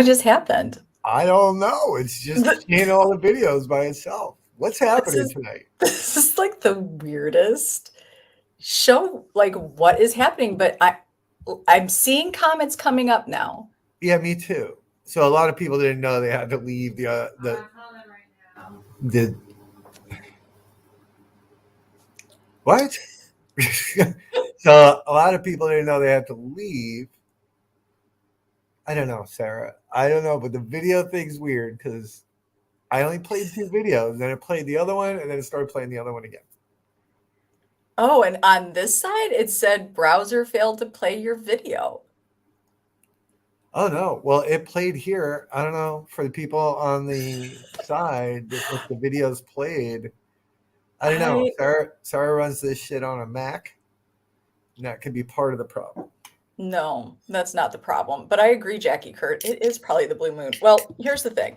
What just happened? I don't know. It's just seeing all the videos by itself. What's This happening is tonight? this is like the weirdest show. Like, what is happening? But I'm seeing comments coming up now. Yeah, me too. So a lot of people didn't know they had to leave the what? So a lot of people didn't know they had to leave. I don't know, Sarah. I don't know, but the video thing's weird because I only played two videos, then I played the other one, and then it started playing the other one again. Oh, and on this side, it said browser failed to play your video. Oh no! Well, it played here. I don't know for the people on the side if the videos played. I don't know. I Sarah runs this shit on a Mac, and that could be part of the problem. No, that's not the problem. But I agree, Jackie Kurt. It is probably the blue moon. Well, here's the thing.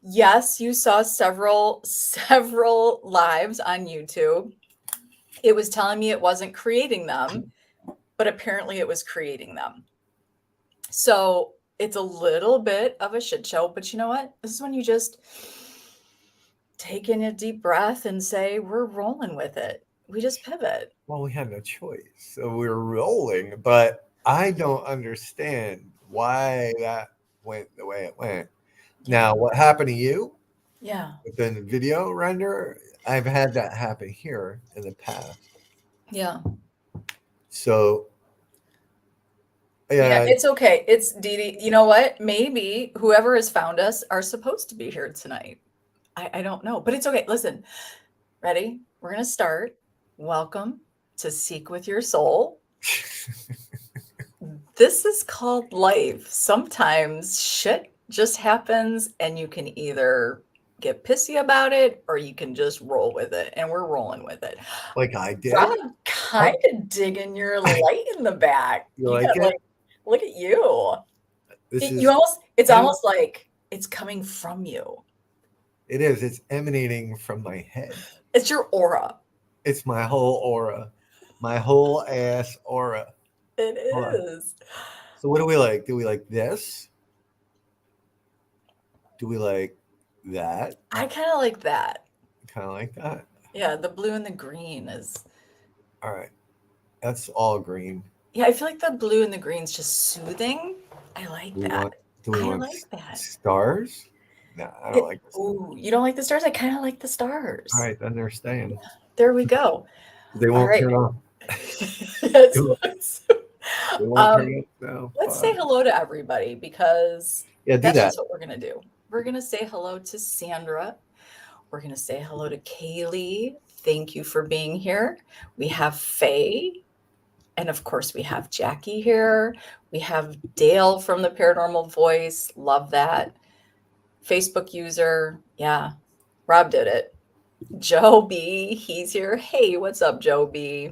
Yes, you saw several lives on YouTube. It was telling me it wasn't creating them, but apparently it was creating them. So it's a little bit of a shit show, but you know what? This is when you just take in a deep breath and say, we're rolling with it. We just pivot. Well, we had no choice, so we were rolling. But I don't understand why that went the way it went. Yeah. Now, what happened to you Yeah. with the video render? I've had that happen here in the past. Yeah. So Yeah, yeah, it's okay. It's Dee Dee. You know what? Maybe whoever has found us are supposed to be here tonight. I don't know, but it's okay. Listen, ready? We're going to start. Welcome to Seek with Your Soul. This is called life. Sometimes shit just happens and you can either get pissy about it or you can just roll with it. And we're rolling with it. like I did. Rob kind of digging your light in the back. You You like got it? like, look at you. This You is almost, it's almost like it's coming from you. it is. It's emanating from my head. It's your aura. It's my whole aura, my whole ass aura. It Hold on. is. So what do we like? Do we like this? Do we like that? I kind of like that. Kind of like that. Yeah, the blue and the green is. All right. That's all green. Yeah, I feel like the blue and the green's just soothing. I like Do we that. want do we I want like that. stars? No, I don't It, like this. oh, you don't like the stars? I kind of like the All stars. right, then they're staying. There we go. They All won't right. turn off. Yes. They won't, they won't Um, turn off now. let's say Fine. hello to everybody because Yeah, do that's that. just what we're going to do. We're going to say hello to Sandra. We're going to say hello to Kaylee. Thank you for being here. We have Faye. And of course, we have Jackie here. We have Dale from the Paranormal Voice. Love that. Facebook user. Yeah, Rob did it. Joe B, he's here. Hey, what's up, Joe B?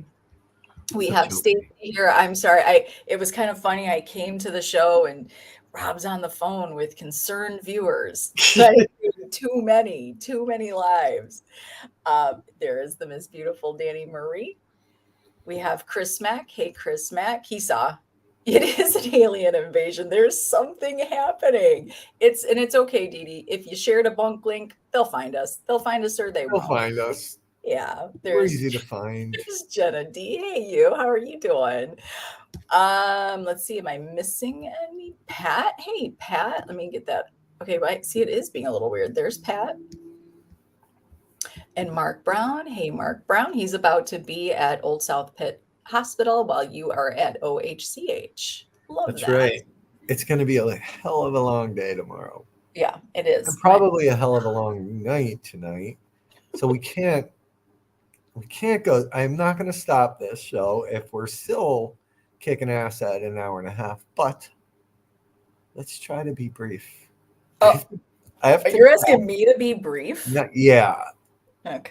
We Such have a Stacy here. I'm sorry. It was kind of funny. I came to the show and Rob's on the phone with concerned viewers. Too many lives. There is the Miss Beautiful Danny Marie. We have Chris Mack. Hey, Chris Mack. He saw it is an alien invasion. There's something happening. It's okay, Dee Dee. If you shared a bunk link, they'll find us. They'll find us or they They'll won't. find us. Yeah, We're easy to find. there's Jenna D. Hey, you. How are you doing? Let's see. Am I missing any? Pat. Hey, Pat. Let me get that. Okay, right. See, it is being a little weird. There's Pat. And Mark Brown. Hey, Mark Brown. He's about to be at Old South Pitt Hospital while you are at OHCH. Love That's that. right. It's going to be a hell of a long day tomorrow. Yeah, it is. And probably a hell of a long night tonight. So we can't go. I'm not going to stop this show if we're still kicking ass at an hour and a half, but let's try to be brief. Oh, I have to you're asking me to be brief? yeah. Okay.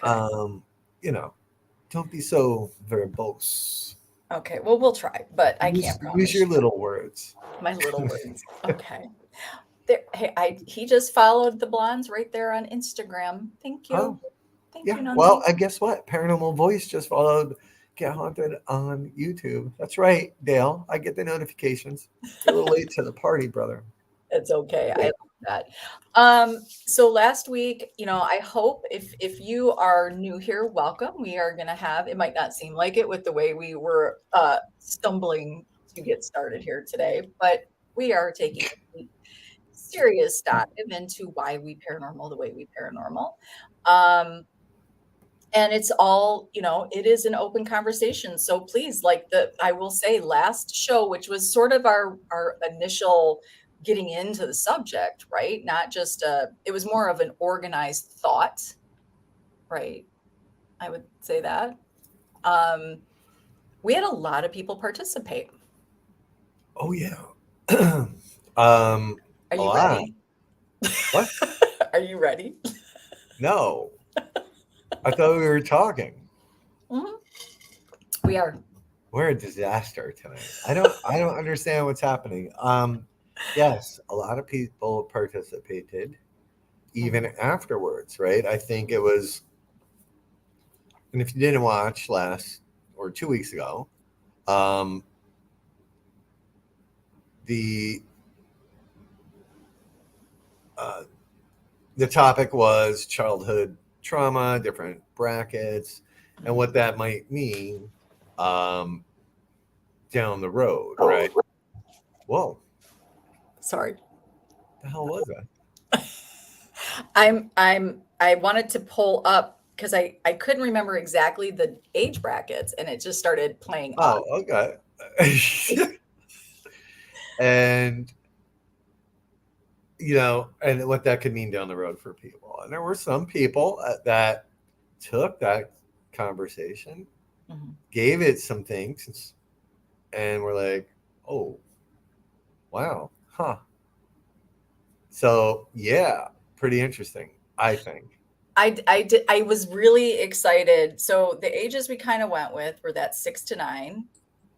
Don't be so verbose. Okay. Well, we'll try, but I can't promise. Use your little words. My little words. Okay. There, hey, he just followed the blondes right there on Instagram. Thank you. Oh, Thank yeah. you, Nunzi. Well, I guess what? Paranormal Voice just followed Get Haunted on YouTube. That's right, Dale. I get the notifications. You're a little late to the party, brother. It's okay. I Yeah. love that. So last week, I hope if you are new here, welcome. We are going to have, it might not seem like it with the way we were stumbling to get started here today, but we are taking a deep, serious dive into why we paranormal the way we paranormal. Um, and it's all, it is an open conversation. So please, like I will say, last show, which was sort of our initial getting into the subject, right? Not just it was more of an organized thought, right? I would say that. um we had a lot of people participate. Oh yeah. Are A you lot. ready? What? Are you ready? No. I thought we were talking. Mhm. We are. We're a disaster tonight. I don't understand what's happening. Yes, a lot of people participated even Mhm. afterwards, right? I think it was, and if you didn't watch last or 2 weeks ago, um, the uh, the topic was childhood trauma, different brackets, and what Mhm. that might mean um, down the road, Oh, right? Whoa, sorry. the hell was that? I wanted to pull up because I couldn't remember exactly the age brackets, and it just started playing on. Oh, okay. And and what that could mean down the road for people. And there were some people that took that conversation, Mhm. gave it some things, and were like, "Oh, wow, huh." So yeah, pretty interesting, I think. I was really excited. So the ages we kind of went with were that 6 to 9,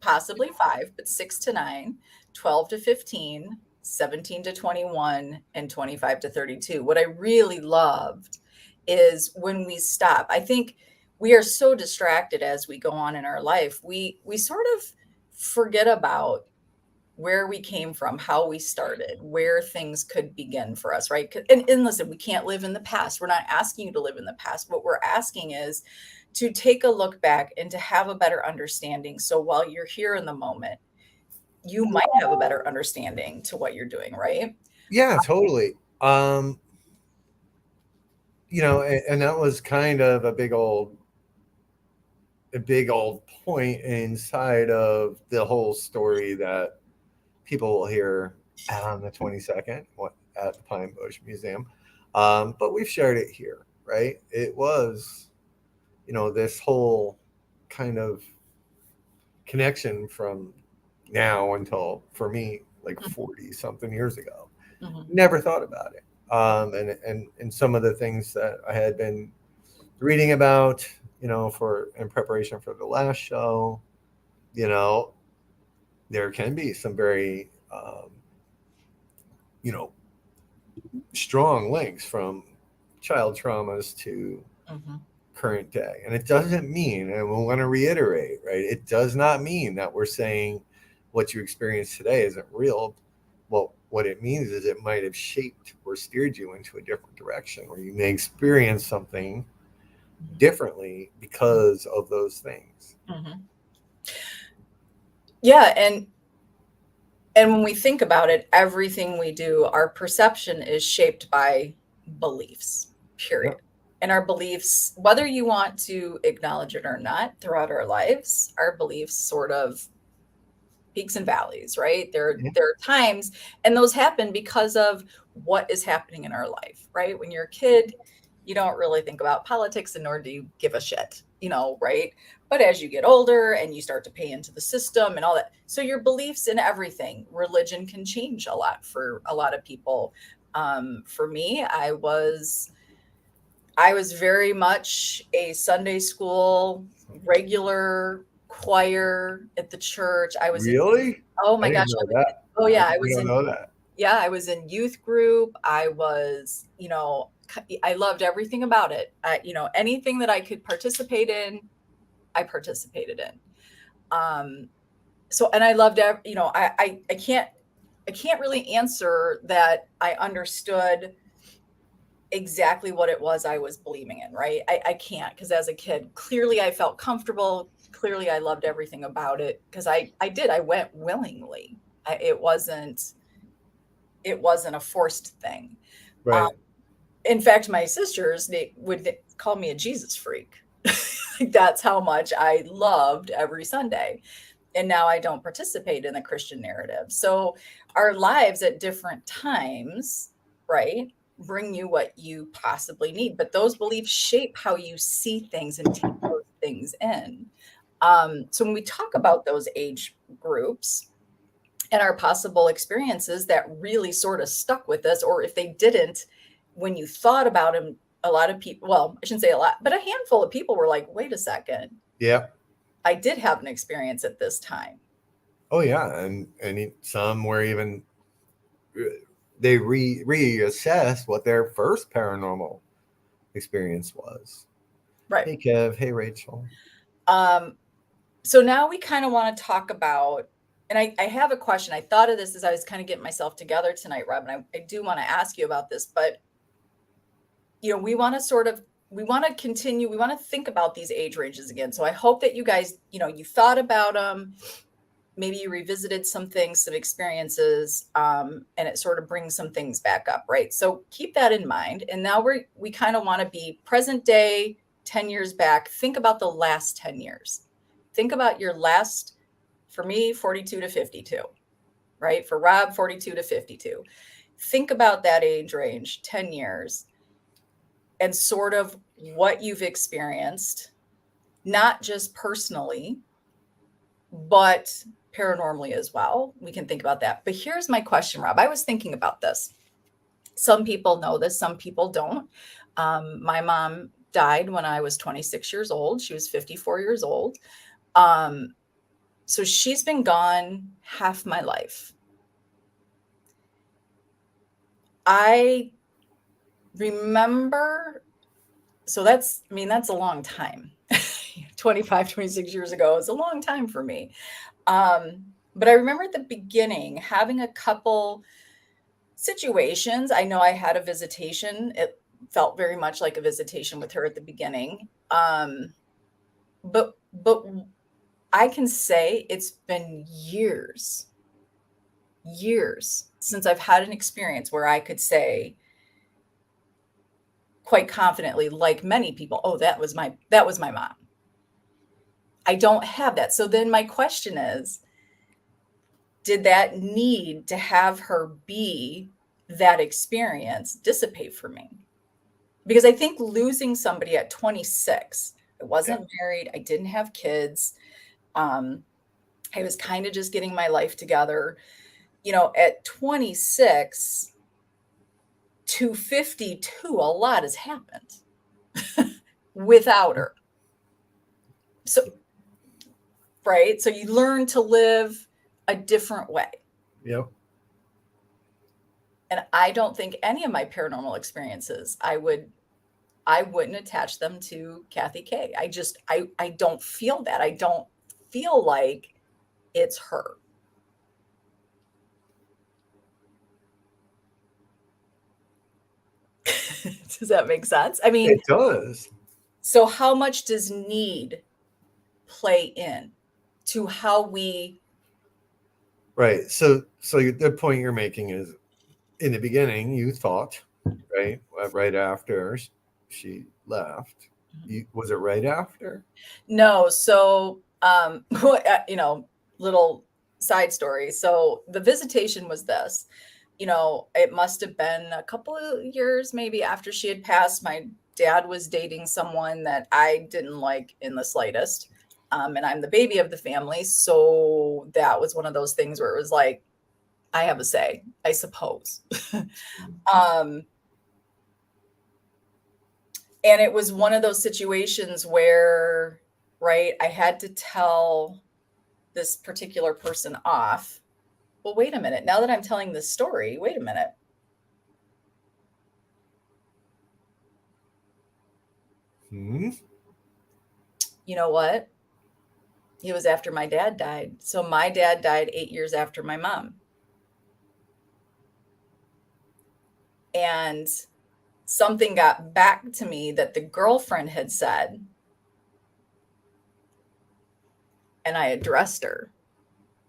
possibly 5, but 6 to 9, 12 to 15, 17 to 21, and 25 to 32. What I really loved is when we stop. I think we are so distracted as we go on in our life. We sort of forget about where we came from, how we started, where things could begin for us, right? And listen, we can't live in the past. We're not asking you to live in the past. What we're asking is to take a look back and to have a better understanding. So while you're here in the moment, you might have a better understanding to what you're doing, right? Yeah, totally. And that was kind of a big old point inside of the whole story that people will hear on the 22nd at the Pine Bush Museum. But we've shared it here, right? It was, this whole kind of connection from now until, for me, like 40 something years ago. Mhm. Never thought about it. And some of the things that I had been reading about, for in preparation for the last show, you know, there can be some very, you know, strong links from child traumas to Mhm. current day. And it doesn't mean, and we want to reiterate, right? It does not mean that we're saying what you experience today isn't real. Well, what it means is it might have shaped or steered you into a different direction, or you may experience something differently because of those things. Mhm. Yeah, and when we think about it, everything we do, our perception is shaped by beliefs, period. Yep. And our beliefs, whether you want to acknowledge it or not, throughout our lives, our beliefs sort of peaks and valleys, right? Yeah. There are times, and those happen because of what is happening in our life, right? When you're a kid, you don't really think about politics, and nor do you give a shit, right? But as you get older and you start to pay into the system and all that, so your beliefs in everything, religion can change a lot for a lot of people. For me, I was very much a Sunday school regular choir at the church. I was in Really? Oh I my gosh, didn't know that. oh I yeah, I was don't in know that. yeah, I was in youth group. I was, I loved everything about it. Anything that I could participate in, I participated in. Um, so, and I loved, I can't. I can't really answer that I understood exactly what it was I was believing in, right? I can't, because as a kid, clearly I felt comfortable. Clearly I loved everything about it, because I went willingly. It wasn't a forced thing. Um, Right. in fact, my sisters, they would call me a Jesus freak. That's how much I loved every Sunday. And now I don't participate in the Christian narrative. So our lives at different times, right, bring you what you possibly need. But those beliefs shape how you see things and take those things in. So when we talk about those age groups and our possible experiences that really sort of stuck with us, or if they didn't, when you thought about them, a lot of people, well, I shouldn't say a lot, but a handful of people were like, wait a second, Yeah. I did have an experience at this time. Oh yeah, and some were even they reassess what their first paranormal experience was. Right. Hey Kev, hey Rachel. Um, so now we kind of want to talk about, and I have a question. I thought of this as I was kind of getting myself together tonight, Rob, and I do want to ask you about this, but we want to we want to continue, we want to think about these age ranges again. So I hope that you guys, you thought about them, maybe you revisited some things, some experiences, and it sort of brings some things back up, right? So keep that in mind. And now we kind of want to be present day, 10 years back. Think about the last 10 years. Think about your last, for me, 42 to 52, right? For Rob, 42 to 52. Think about that age range, 10 years, and sort of what you've experienced, not just personally, but paranormally as well. We can think about that. But here's my question, Rob. I was thinking about this. Some people know this, some people don't. My mom died when I was 26 years old. She was 54 years old. Um, so she's been gone half my life. I remember, so that's a long time. 25, 26 years ago is a long time for me. But I remember at the beginning having a couple situations. I know I had a visitation. It felt very much like a visitation with her at the beginning. But I can say it's been years since I've had an experience where I could say quite confidently, like many people, oh, that was my mom. I don't have that. So then my question is, did that need to have her be that experience dissipate for me? Because I think losing somebody at 26, I Yeah. wasn't married, I didn't have kids, um, I was kind of just getting my life together. At 26 to 52, a lot has happened without her. So, right? So you learn to live a different way. Yep. And I don't think any of my paranormal experiences I wouldn't attach them to Kathy K. I don't feel that. I don't feel like it's her. Does that make sense? I mean, It does. so how much does need play in to how we Right. So the point you're making is in the beginning you thought, right, right after she left. Was it right after? No, so little side story. So the visitation was this. It must have been a couple of years maybe after she had passed. My dad was dating someone that I didn't like in the slightest. And I'm the baby of the family. So that was one of those things where it was like, I have a say, I suppose. um, and it was one of those situations where, right, I had to tell this particular person off. Well, wait a minute. Now that I'm telling this story, wait a minute. Hmm. You know what? It was after my dad died. So my dad died 8 years after my mom. And something got back to me that the girlfriend had said, and I addressed her.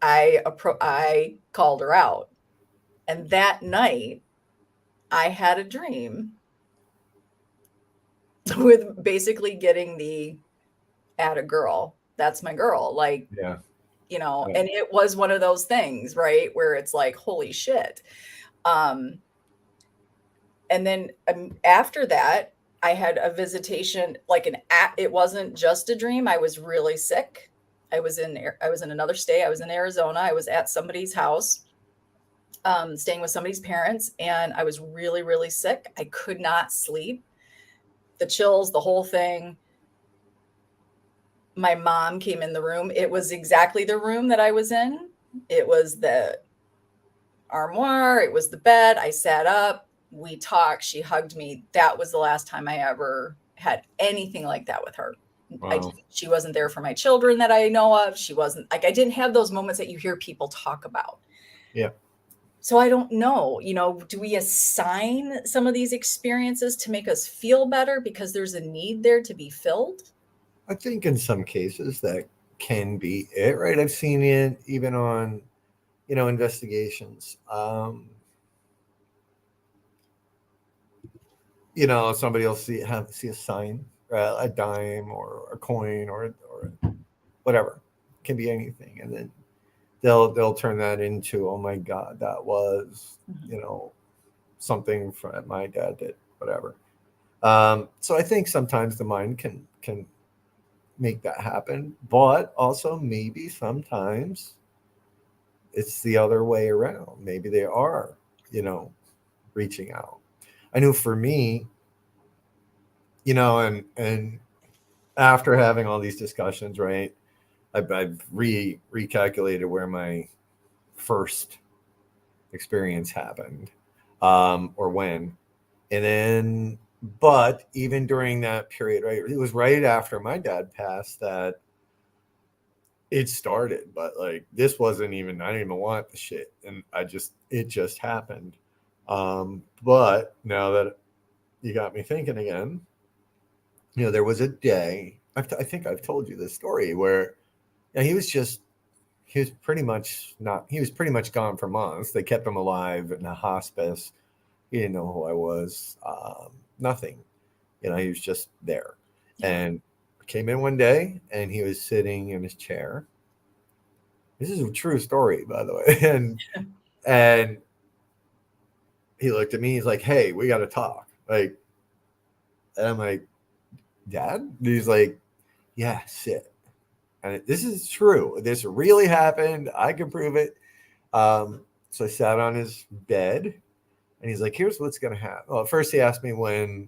I called her out. And that night, I had a dream with basically getting the at a girl. That's my girl. Like, Yeah. and it was one of those things, right? Where it's like, holy shit. Um, and then after that, I had a visitation, like it wasn't just a dream. I was really sick. I was in another state. I was in Arizona. I was at somebody's house, staying with somebody's parents, and I was really, really sick. I could not sleep. The chills, the whole thing. My mom came in the room. It was exactly the room that I was in. It was the armoire, it was the bed. I sat up, we talked, she hugged me. That was the last time I ever had anything like that with her. Wow. She wasn't there for my children that I know of. She wasn't like, I didn't have those moments that you hear people talk about. Yeah. So I don't know, do we assign some of these experiences to make us feel better because there's a need there to be filled? I think in some cases that can be it, right? I've seen it even on, investigations. Somebody will see a sign, a dime or a coin or whatever. It can be anything, and then they'll turn that into, oh my god, that was something from my dad did, whatever. So I think sometimes the mind can make that happen, but also maybe sometimes it's the other way around. Maybe they are, reaching out. I know for me, and after having all these discussions, right, I've recalculated where my first experience happened, or when, and then, but even during that period, right, it was right after my dad passed that it started. But like, this wasn't even, I didn't even want the shit, and it just happened. But now that you got me thinking again, there was a day, I think I've told you this story, where he was just, he was pretty much gone for months. They kept him alive in a hospice. He didn't know who I was. Nothing. He was just there. Yeah. And I came in one day and he was sitting in his chair. This is a true story, by the way. And he looked at me. He's like, "Hey, we got to talk." Like, and I'm like, "Dad?" And he's like, "Yeah, sit." And this is true. This really happened. I can prove it. So I sat on his bed, and he's like, "Here's what's going to happen." Well, at first he asked me when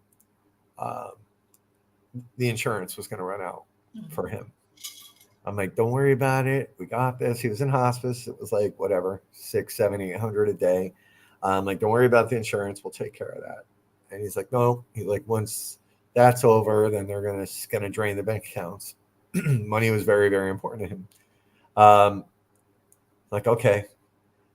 the insurance was going to run out for him. I'm like, "Don't worry about it. We got this." He was in hospice. It was like whatever, 600, 700, 800 a day. I'm like, "Don't worry about the insurance. We'll take care of that." And he's like, "No." He's like, "Once that's over, then they're gonna drain the bank accounts." Money was very, very important to him. Like, okay.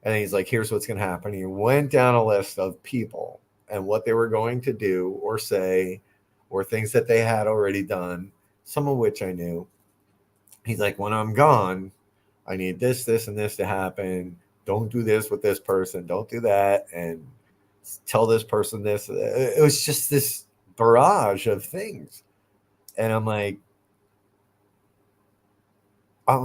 And he's like, "Here's what's gonna happen." He went down a list of people and what they were going to do or say, or things that they had already done, some of which I knew. He's like, "When I'm gone, I need this, this, and this to happen. Don't do this with this person. Don't do that. And tell this person this." It was just this barrage of things. And I'm like, I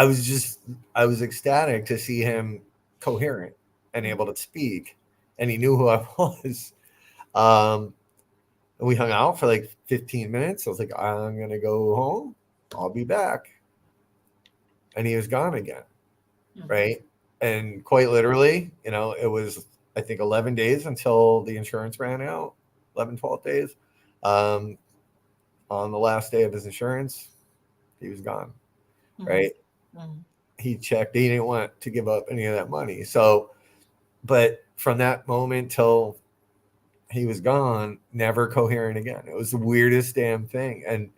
was ecstatic to see him coherent and able to speak. And he knew who I was. And we hung out for like 15 minutes. I was like, "I'm going to go home. I'll be back." And he was gone again. Right. And quite literally, it was, I think, 11 days until the insurance ran out, 11, 12 days. On the last day of his insurance, he was gone. Right. He checked. He didn't want to give up any of that money. So, but from that moment till he was gone, never coherent again. It was the weirdest damn thing. And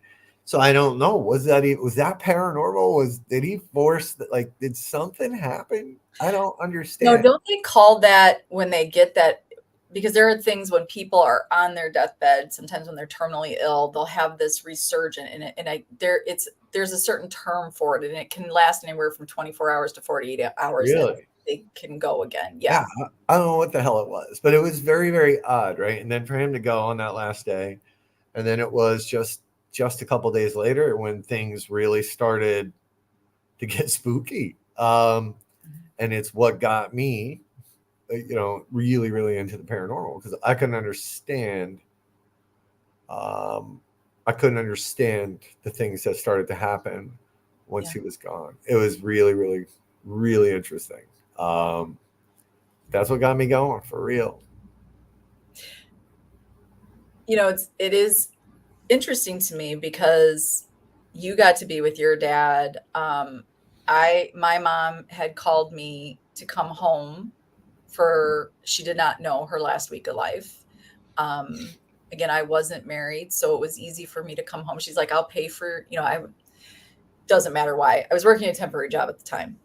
so I don't know. Was that paranormal? Did he force that? Like, did something happen? I don't understand. No, don't they call that when they get that because there are things when people are on their deathbed, sometimes when they're terminally ill, they'll have this resurgent in it. And there's a certain term for it, and it can last anywhere from 24 hours to 48 hours. And Really? they can go again. Yeah, Yeah. I don't know what the hell it was, but it was very, very odd, right? And then for him to go on that last day, and then it was just a couple days later when things really started to get spooky. And it's what got me, really, really into the paranormal, because I couldn't understand the things that started to happen once Yeah. he was gone. It was really, really, really interesting. Um, that's what got me going for real. It is interesting to me because you got to be with your dad. My mom had called me to come home she did not know her last week of life. Again, I wasn't married, so it was easy for me to come home. She's like, I'll pay for, doesn't matter why. I was working a temporary job at the time.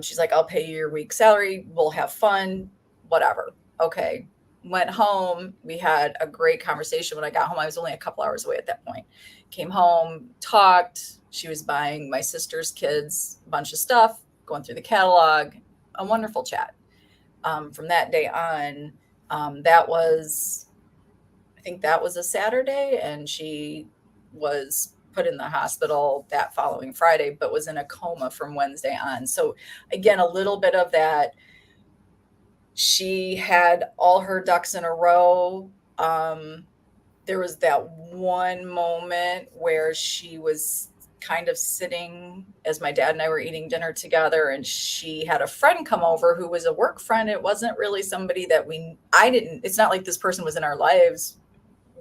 She's like, I'll pay you your week's salary. We'll have fun, whatever. Okay. Went home. We had a great conversation. When I got home, I was only a couple hours away at that point. Came home, talked. She was buying my sister's kids a bunch of stuff, going through the catalog. A wonderful chat. From that day on, I think that was a Saturday, and she was put in the hospital that following Friday, but was in a coma from Wednesday on. So again, a little bit of that. She had all her ducks in a row. There was that one moment where she was kind of sitting as my dad and I were eating dinner together, and she had a friend come over who was a work friend. It wasn't really somebody that it's not like this person was in our lives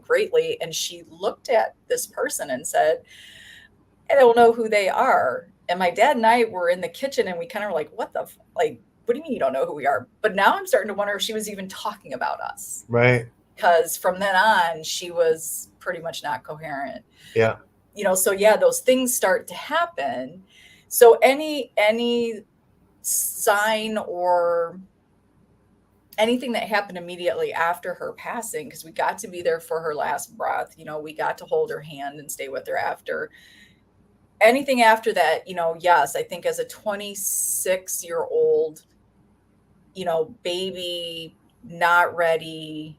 greatly. And she looked at this person and said, I don't know who they are. And my dad and I were in the kitchen, and we kind of were like, what do you mean you don't know who we are? But now I'm starting to wonder if she was even talking about us, Right. because from then on, she was pretty much not coherent. Yeah. So yeah, those things start to happen. So any sign or anything that happened immediately after her passing, because we got to be there for her last breath, we got to hold her hand and stay with her after. Anything after that, yes, I think as a 26-year-old, baby, not ready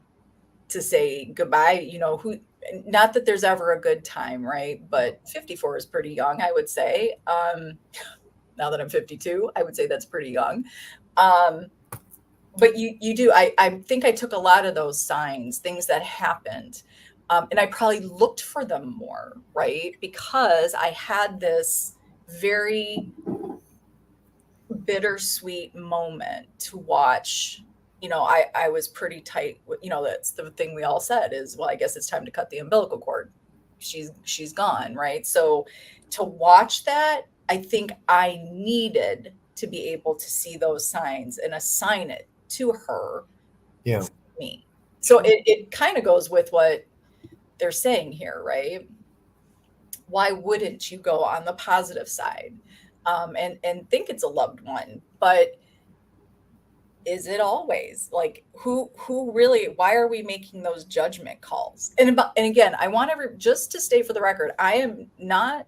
to say goodbye, not that there's ever a good time, right? But 54 is pretty young, I would say. Now that I'm 52, I would say that's pretty young. But you do, I think I took a lot of those signs, things that happened. And I probably looked for them more, right? Because I had this very bittersweet moment to watch. I was pretty tight. That's the thing we all said is, well, I guess it's time to cut the umbilical cord. She's gone, right? So to watch that, I think I needed to be able to see those signs and assign it to her. Yeah. Me. So it kind of goes with what they're saying here, right? Why wouldn't you go on the positive side, and think it's a loved one? But is it always like who really? Why are we making those judgment calls? And again, I want just to stay for the record, I am not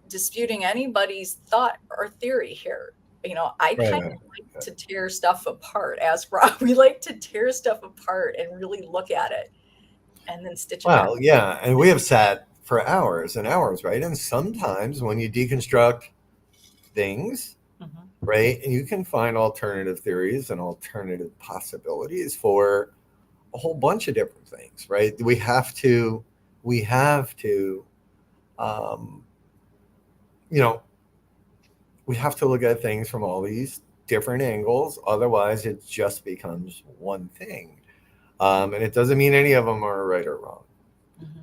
disputing anybody's thought or theory here. I kind of like to tear stuff apart. As Rob, we like to tear stuff apart and really look at it and then stitch it back. Well, yeah, and we have sat for hours and hours, right? And sometimes when you deconstruct things, right, you can find alternative theories and alternative possibilities for a whole bunch of different things, right? We have to, um, you know, we have to look at things from all these different angles. Otherwise, it just becomes one thing. And it doesn't mean any of them are right or wrong.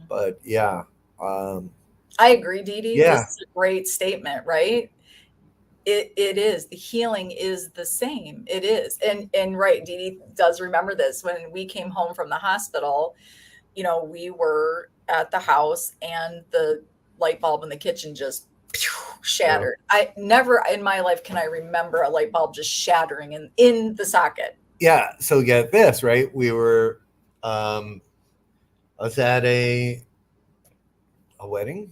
But yeah. I agree, Dee Dee. Yeah. This is a great statement, right? It is. The healing is the same. It is. And right, Dee Dee does remember this. When we came home from the hospital, we were at the house and the light bulb in the kitchen just shattered. I never in my life can I remember a light bulb just shattering in the socket. yeah, so get this, right? We were, um, I was at a wedding,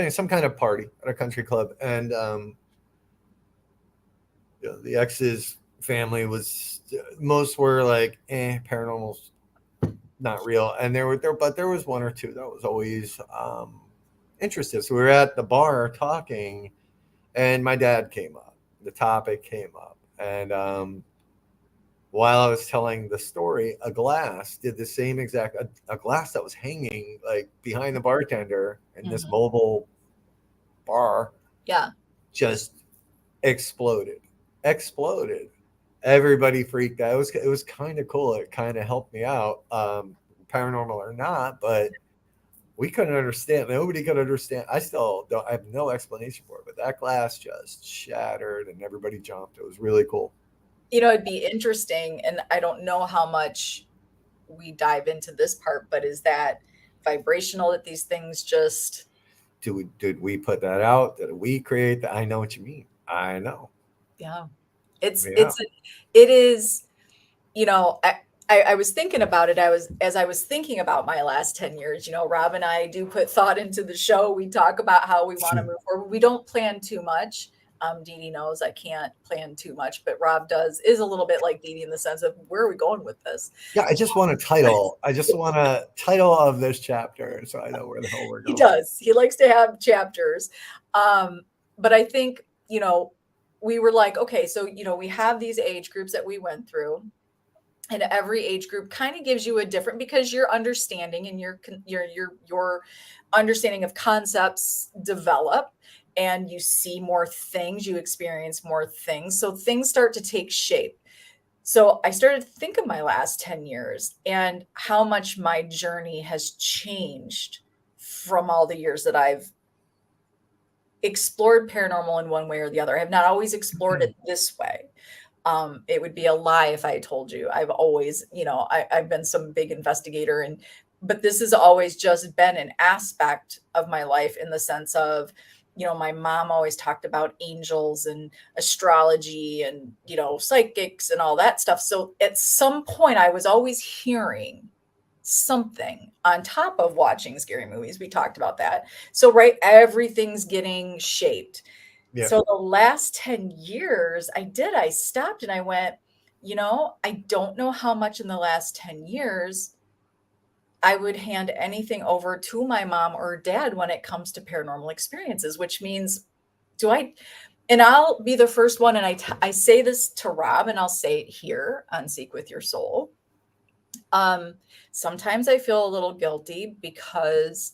some kind of party at a country club, and the ex's family was, most were like, paranormal's not real, and but there was one or two that was always interested. So we were at the bar talking, and my dad came up. The topic came up, and while I was telling the story, a glass did the same exact, a glass that was hanging like behind the bartender in this Mhm. mobile bar Yeah. just exploded. Exploded. Everybody freaked out. It was kind of cool. It kind of helped me out, paranormal or not, but we couldn't understand. Nobody could understand. I still don't. I have no explanation for it. But that glass just shattered, and everybody jumped. It was really cool. It'd be interesting, and I don't know how much we dive into this part, but is that vibrational that these things just, Did we put that out? Did we create that? I know what you mean. I know. yeah. It's Yeah. it's it is, I was thinking about it. I was thinking about my last 10 years, Rob and I do put thought into the show. We talk about how we want to move forward. We don't plan too much. Dee Dee knows I can't plan too much, but Rob is a little bit like Dee Dee in the sense of where are we going with this? Yeah. I just want a title. I just want a title of this chapter so I know where the hell we're He going. does. He likes to have chapters. Um, but I think, we were like, okay, so, we have these age groups that we went through, and every age group kind of gives you a different, because your understanding and your understanding of concepts develop, and you see more things, you experience more things, so things start to take shape. So I started to think of my last 10 years and how much my journey has changed from all the years that I've explored paranormal in one way or the other. I have not always explored it this way. It would be a lie if I told you. I've always, I've been some big investigator, but this has always just been an aspect of my life, in the sense of, my mom always talked about angels and astrology and, psychics and all that stuff. So at some point I was always hearing something on top of watching scary movies. We talked about that. So, right, everything's getting shaped. Yeah. So the last 10 years, I stopped and I went, I don't know how much in the last 10 years I would hand anything over to my mom or dad when it comes to paranormal experiences, which means, do I, and I'll be the first one. And I say this to Rob, and I'll say it here on Seek with Your Soul. Um, Sometimes I feel a little guilty because,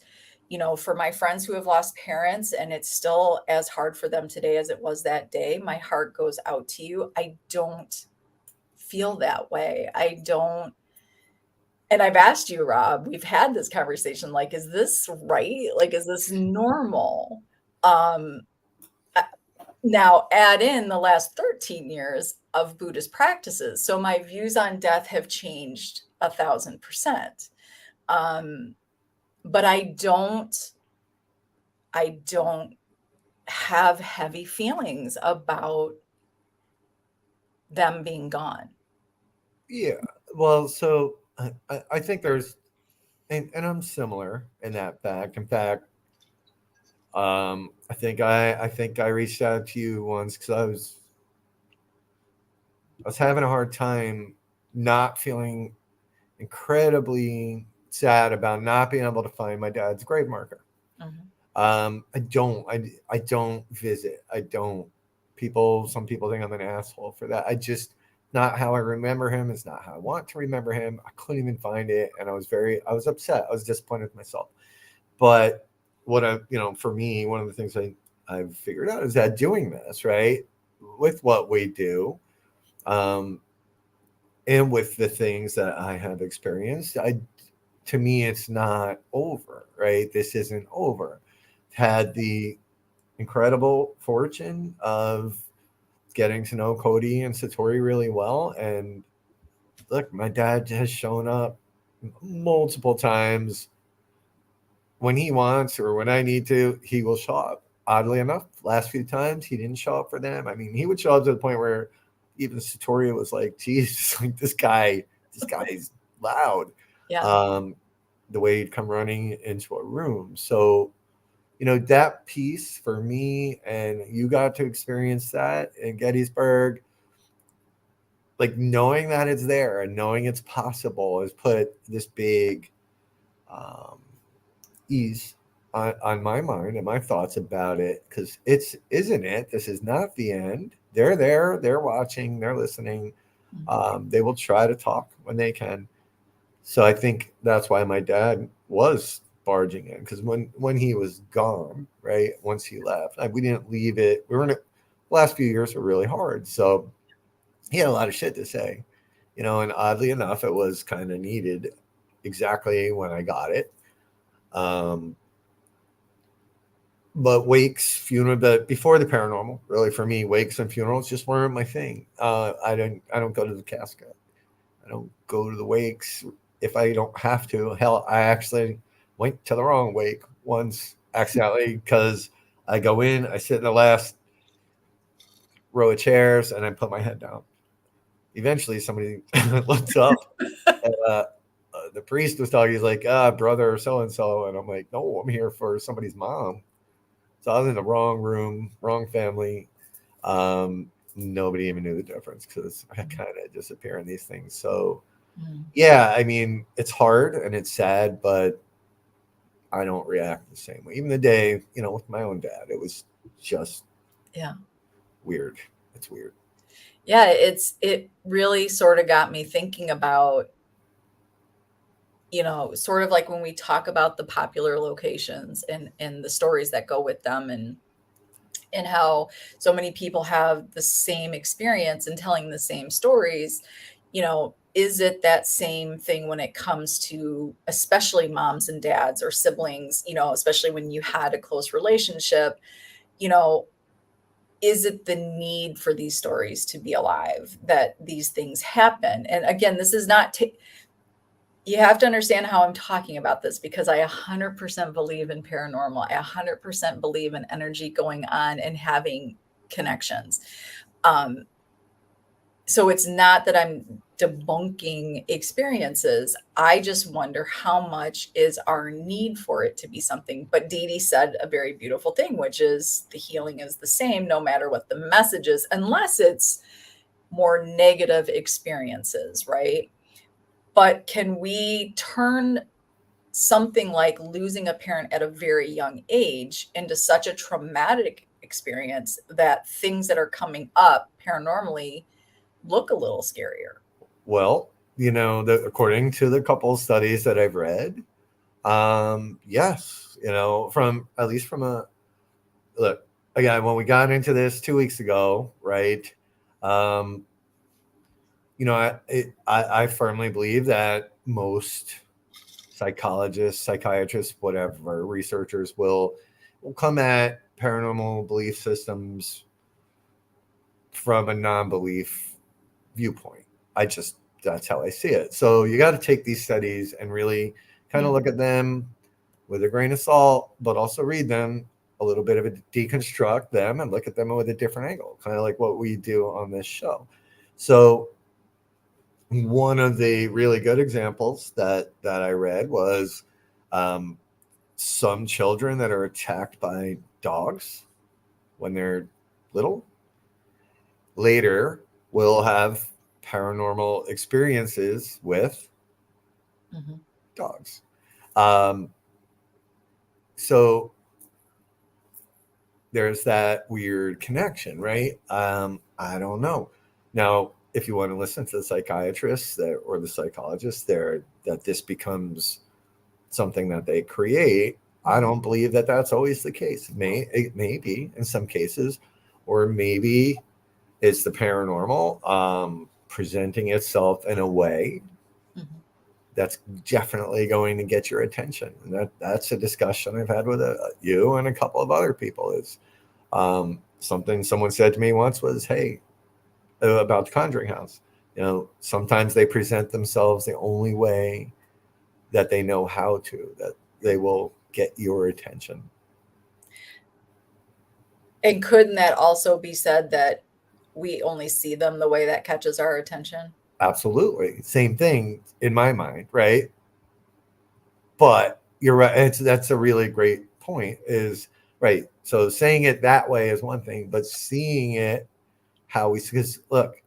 for my friends who have lost parents and it's still as hard for them today as it was that day, my heart goes out to you. I don't feel that way. I don't. And I've asked you, Rob, we've had this conversation, like, is this right? Like, is this normal? Um, uh, Now add in the last 13 years of Buddhist practices. So my views on death have changed 1,000%. Um, but I don't have heavy feelings about them being gone. Yeah. Well, so I think there's, and I'm similar in that fact. In fact, I think I reached out to you once because I was having a hard time not feeling incredibly sad about not being able to find my dad's grave marker. Mhm. I don't visit. I don't. Some people think I'm an asshole for that. I just, not how I remember him. It's not how I want to remember him. I couldn't even find it, and I was upset. I was disappointed with myself. But for me, one of the things I've figured out is that doing this, right, with what we do, um, and with the things that I have experienced, to me, it's not over, right? This isn't over. Had the incredible fortune of getting to know Cody and Satori really well. And look, my dad has shown up multiple times when he wants or when I need to, he will show up. Oddly enough, last few times he didn't show up for them. I mean, he would show up to the point where even Satoria was like, geez, like this guy's loud. Yeah. Um, the way he'd come running into a room. So, that piece for me, and you got to experience that in Gettysburg, like knowing that it's there and knowing it's possible has put this big um, ease on my mind and my thoughts about it, because isn't it, this is not the end. They're there, they're watching, they're listening. Mhm. They will try to talk when they can. So I think that's why my dad was barging in, because when he was gone, right, once he left, we didn't leave it. We were in it. Last few years were really hard, so he had a lot of shit to say, and oddly enough, it was kind of needed exactly when I got it. Um, but wakes, funeral, but before the paranormal, really for me, wakes and funerals just weren't my thing. I don't go to the casket. I don't go to the wakes if I don't have to. Hell, I actually went to the wrong wake once accidentally, because I go in, I sit in the last row of chairs, and I put my head down. Eventually, somebody looks up, and the priest was talking. He's like, brother so and so. And I'm like, no, I'm here for somebody's mom. So I was in the wrong room, wrong family. Nobody even knew the difference, because I kind of disappear in these things. So, Mm. yeah, I mean, it's hard and it's sad, but I don't react the same way. Even the day, with my own dad, it was just Yeah. weird. It's weird. Yeah, it really sort of got me thinking about, sort of like when we talk about the popular locations and the stories that go with them, and how so many people have the same experience and telling the same stories. Is it that same thing when it comes to especially moms and dads or siblings, especially when you had a close relationship, you know, is it the need for these stories to be alive that these things happen? And again, this is not you have to understand how I'm talking about this, because I 100% believe in paranormal. I 100% believe in energy going on and having connections. Um, so it's not that I'm debunking experiences. I just wonder how much is our need for it to be something. But Dee Dee said a very beautiful thing, which is the healing is the same no matter what the message is, unless it's more negative experiences, right? But can we turn something like losing a parent at a very young age into such a traumatic experience that things that are coming up paranormally look a little scarier? Well, according to the couple studies that I've read, yes, from at least from a look, again, when we got into this 2 weeks ago, right? Um, I firmly believe that most psychologists, psychiatrists, whatever researchers will come at paranormal belief systems from a non-belief viewpoint. That's how I see it. So you got to take these studies and really kind of Mm. look at them with a grain of salt, but also read them a little bit of a deconstruct them and look at them with a different angle, kind of like what we do on this show. So one of the really good examples that I read was um, some children that are attacked by dogs when they're little later will have paranormal experiences with Mhm. dogs. Um, so there's that weird connection, right? I don't know. Now, if you want to listen to the psychiatrists or the psychologists there, that this becomes something that they create. I Mhm. don't believe that that's always the case. It may be in some cases, or maybe it's the paranormal presenting itself in a way Mhm. that's definitely going to get your attention. And that's a discussion I've had with you and a couple of other people. Is something someone said to me once was, "Hey, about the Conjuring House. Sometimes they present themselves the only way that they know how to. That they will get your attention." And couldn't that also be said that we only see them the way that catches our attention. Absolutely. Same thing in my mind, right? But you're right. That's a really great point. Is right. So saying it that way is one thing, but seeing it how we, because look,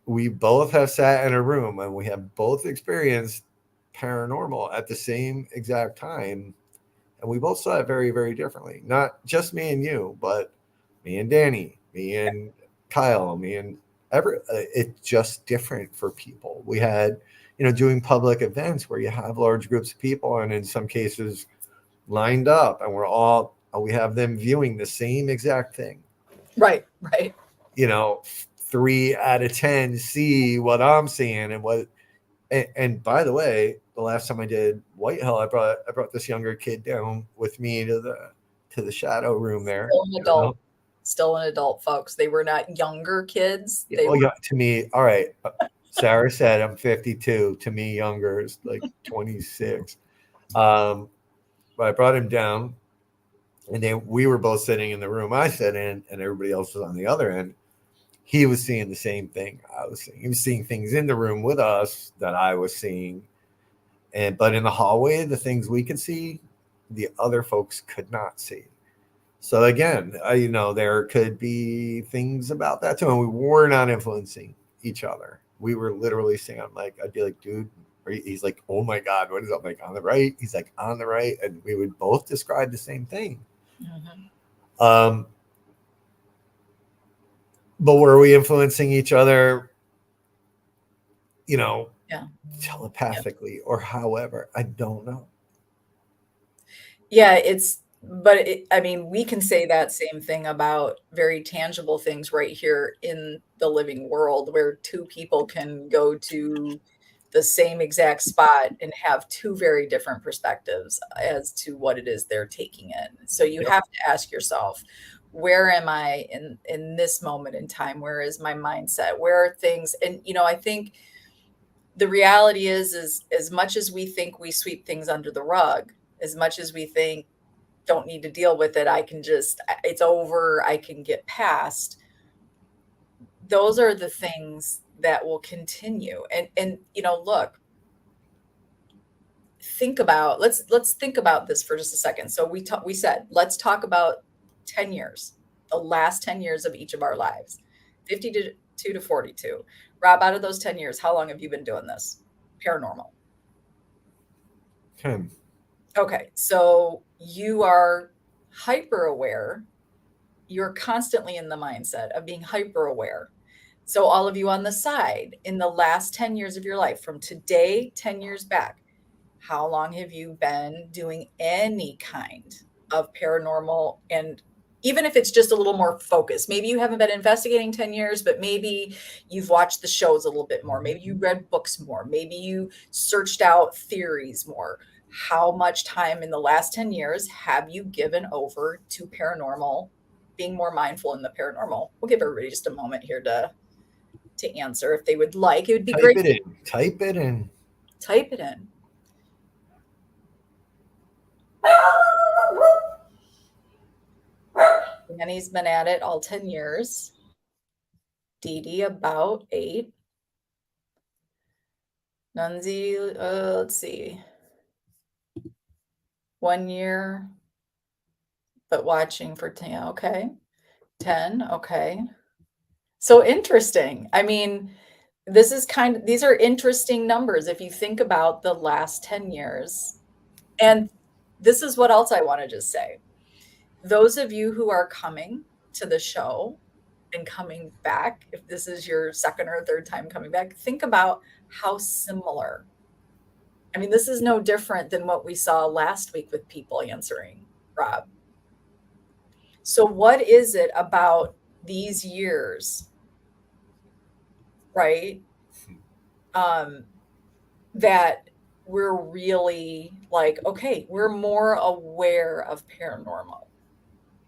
we both have sat in a room and we have both experienced paranormal at the same exact time, and we both saw it very, very differently. Not just me and you, but me and Danny, me and Kyle, me and it's just different for people. We had, doing public events where you have large groups of people, and in some cases lined up, and we have them viewing the same exact thing. Right, right. 3 out of 10 see what I'm seeing, and by the way, the last time I did Whitehall, I brought this younger kid down with me to the shadow room there. Still an adult. Still an adult, folks. They were not younger kids. They were. Yeah, to me, all right. Sarah said I'm 52. To me, younger is like 26. But I brought him down, and then we were both sitting in the room I sat in, and everybody else was on the other end. He was seeing the same thing I was seeing. He was seeing things in the room with us that I was seeing, but in the hallway, the things we could see, the other folks could not see. So again, there could be things about that too, and we were not influencing each other. We were literally saying, I'd be like, dude, he's like, oh my God, what is up? Like on the right? He's like on the right, and we would both describe the same thing. Mm-hmm. But were we influencing each other, telepathically or however? I don't know. Yeah, I mean, we can say that same thing about very tangible things right here in the living world, where two people can go to the same exact spot and have two very different perspectives as to what it is they're taking in. So you have to ask yourself, where am I in this moment in time? Where is my mindset? Where are things? And I think the reality is as much as we think we sweep things under the rug, as much as we think don't need to deal with it, it's over, I can get past, those are the things that will continue. And look, let's think about this for just a second. So we said, let's talk about 10 years, the last 10 years of each of our lives, 52 to 42. Rob, out of those 10 years, how long have you been doing this paranormal? 10. Okay, so you are hyper aware. You're constantly in the mindset of being hyper aware. So all of you on the side, in the last 10 years of your life, from today, 10 years back, how long have you been doing any kind of paranormal? And even if it's just a little more focused, maybe you haven't been investigating 10 years, but maybe you've watched the shows a little bit more. Maybe you read books more. Maybe you searched out theories more. How much time in the last 10 years have you given over to paranormal, being more mindful in the paranormal? We'll give everybody just a moment here to answer if they would like. It would be great. Type it in. Type it in. Danny's been at it all 10 years. Dee Dee about 8. Nunzi, let's see. 1 year, but watching for 10. Okay. 10. Okay. So interesting. I mean, these are interesting numbers if you think about the last 10 years. And this is what else I want to just say. Those of you who are coming to the show and coming back, if this is your second or third time coming back, think about how similar. I mean, this is no different than what we saw last week with people answering, Rob. So what is it about these years, right? That we're really like, okay, we're more aware of paranormal.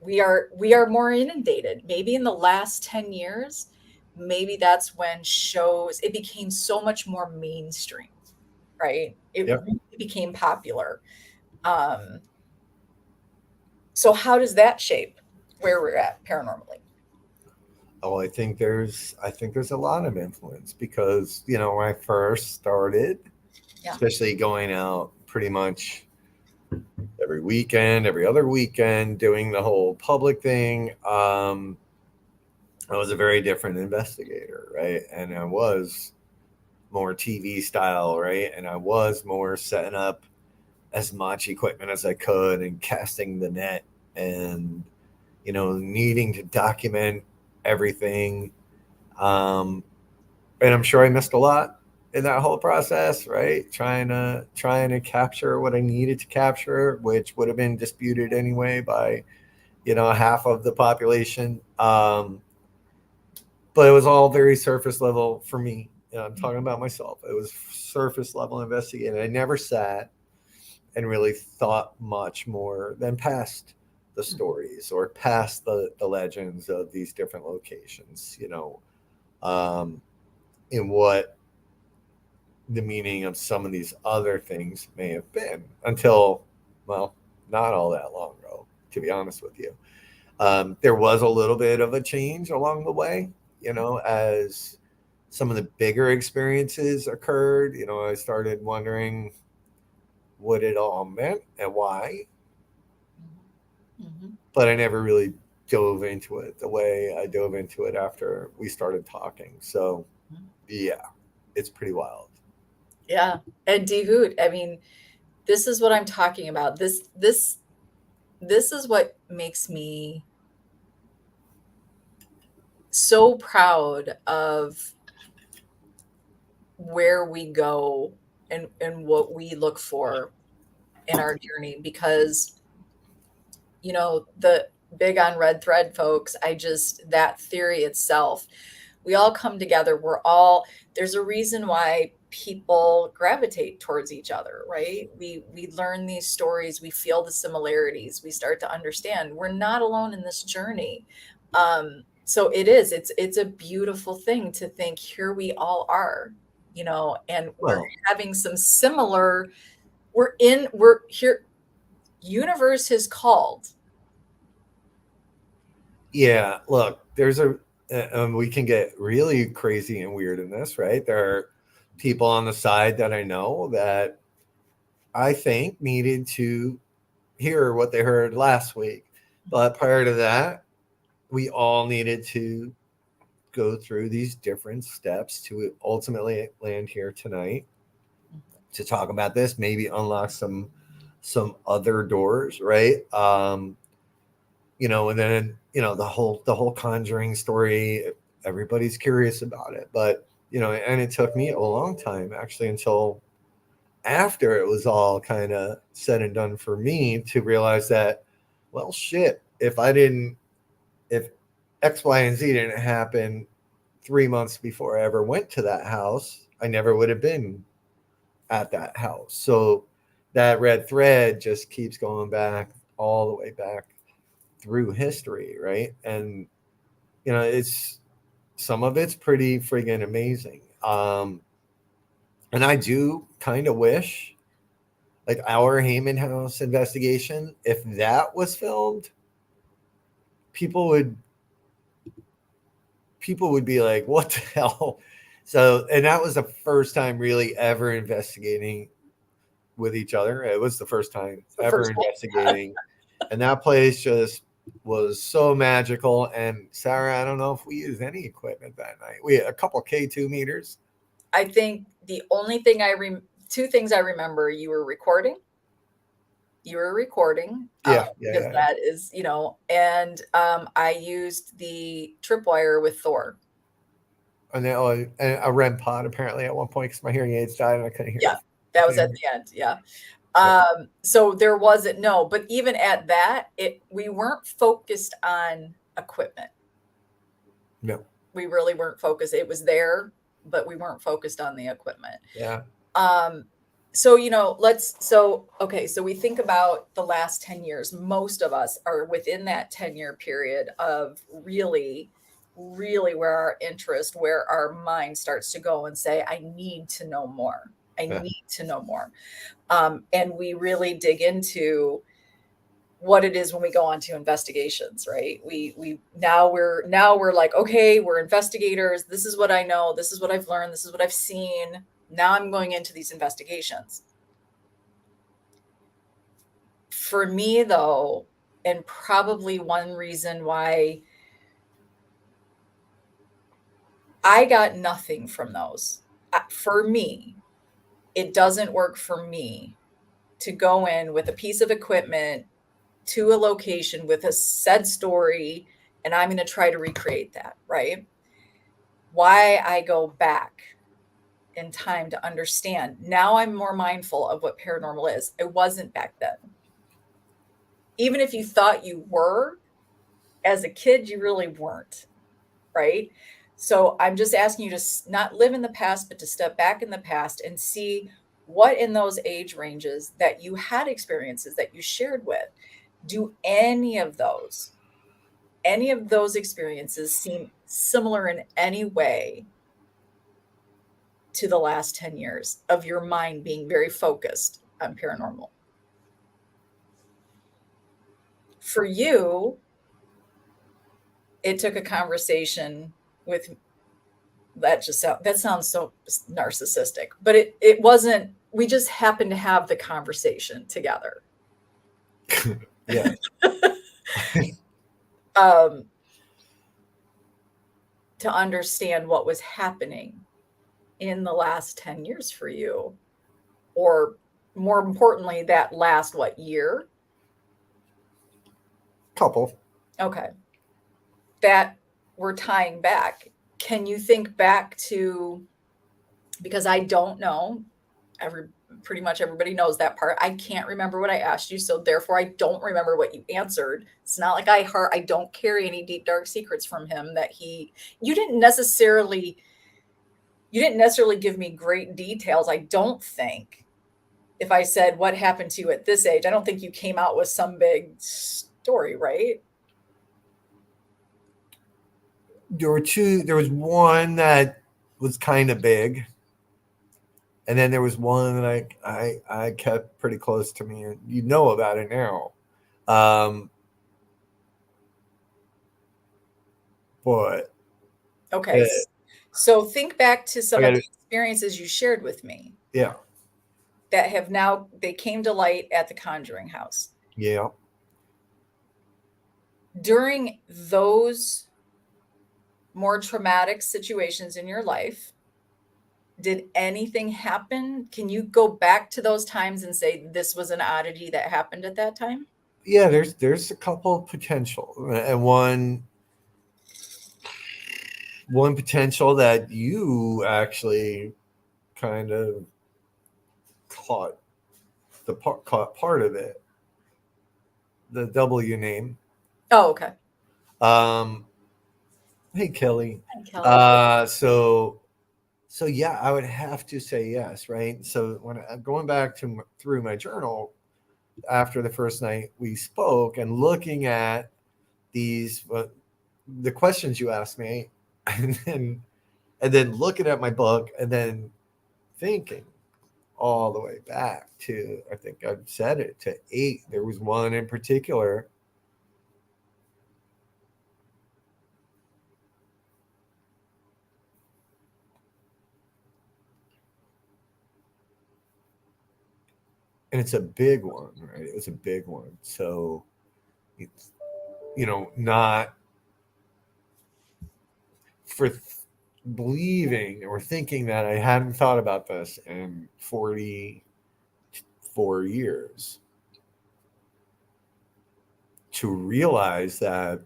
We are more inundated. Maybe in the last 10 years, maybe that's when it became so much more mainstream, right? It really became popular. So how does that shape where we're at paranormally? Oh, I think there's a lot of influence because when I first started, Yeah. especially going out pretty much every weekend, every other weekend, doing the whole public thing. I was a very different investigator, right? And I was more TV style, right? And I was more setting up as much equipment as I could and casting the net and needing to document everything. Um, and I'm sure I missed a lot in that whole process, right? Trying to capture what I needed to capture, which would have been disputed anyway by half of the population. But it was all very surface level for me. I'm talking about myself. It was surface level investigating. I never sat and really thought much more than past the stories or past the legends of these different locations, um, and what the meaning of some of these other things may have been until, well, not all that long ago, to be honest with you. There was a little bit of a change along the way, as some of the bigger experiences occurred. I started wondering what it all meant and why, Mhm. but I never really dove into it the way I dove into it after we started talking. So, Mhm. yeah, it's pretty wild. Yeah. And D Hoot, I mean, this is what I'm talking about. This is what makes me so proud of where we go and what we look for in our journey because the big on red thread folks, that theory itself, we all come together, there's a reason why people gravitate towards each other, right? We learn these stories, we feel the similarities, we start to understand we're not alone in this journey. So it's a beautiful thing to think here we all are, and we're Well, having some similar, we're here, universe has called. yeah, look, we can get really crazy and weird in this, right? There are people on the side that I know that I think needed to hear what they heard last week. But prior to that, we all needed to go through these different steps to ultimately land here tonight to talk about this, maybe unlock some other doors, right? And then the whole conjuring story, everybody's curious about it. But and it took me a long time actually until after it was all kind of said and done for me to realize that, well, shit, if X, Y, and Z didn't happen 3 months before I ever went to that house, I never would have been at that house. So that red thread just keeps going back all the way back through history, right? And it's some of it's pretty friggin' amazing. And I do kind of wish, like our Heyman House investigation, if that was filmed, people would people would be like, "What the hell?" So, and that was the first time really ever investigating with each other. It was the first time It's the ever first one. investigating, and that place just was so magical. And Sarah, I don't know if we used any equipment that night. We had a couple K2 meters. I think the only thing two things I remember, you were recording, Yeah, yeah, because yeah. that is, and I used the tripwire with Thor. And then and a REM pod apparently at one point because my hearing aids died and I couldn't hear Yeah, the. that was at Couldn't the end. Yeah. hear, So there wasn't, no, but even at that, we weren't focused on equipment. no, We really weren't focused. It was there, but we weren't focused on the equipment. yeah, Um, okay, so we think about the last 10 years. Most of us are within that 10-year period of really, really where our mind starts to go and say, I need to know more. I yeah, need to know more. And we really dig into what it is when we go on to investigations, right? Now we're like, okay, we're investigators. This is what I know. This is what I've learned. This is what I've seen. Now I'm going into these investigations. For me, though, and probably one reason why I got nothing from those, for me, it doesn't work for me to go in with a piece of equipment to a location with a said story, and I'm going to try to recreate that, right? Why I go back in time to understand. Now I'm more mindful of what paranormal is. I wasn't back then. Even if you thought you were, as a kid, you really weren't, right? So I'm just asking you to not live in the past, but to step back in the past and see what in those age ranges that you had experiences that you shared with, do any of those experiences seem similar in any way to the last 10 years of your mind being very focused on paranormal? For you, it took a conversation with that sounds so narcissistic, but it wasn't. We just happened to have the conversation together. Yeah. um, to understand what was happening in the last 10 years for you, or more importantly, that last what year? Couple. Okay. That we're tying back. Can you think back to, because I don't know, pretty much everybody knows that part. I can't remember what I asked you, so therefore I don't remember what you answered. It's not like I don't carry any deep dark secrets from him that you didn't necessarily give me great details. I don't think, if I said what happened to you at this age, I don't think you came out with some big story, right? There were two. There was one that was kind of big, and then there was one that I kept pretty close to me, and you know about it now. Um, but Okay. So think back to I some got of the to, experiences you shared with me yeah, that have now, they came to light at the Conjuring House. yeah. During those more traumatic situations in your life, did anything happen? Can you go back to those times and say this was an oddity that happened at that time? Yeah, there's a couple of potential, and one potential that you actually kind of caught caught part of it. The W name. Oh, okay. Um, hey Kelly. Hi, Kelly. So yeah, I would have to say yes, right? So when I'm going back to through my journal after the first night we spoke and looking at these the questions you asked me, and then looking at my book and then thinking all the way back to, I think I've said it, to 8. There was one in particular. And it's a big one, right? It was a big one. So it's, not for believing or thinking that I hadn't thought about this in 44 years, to realize that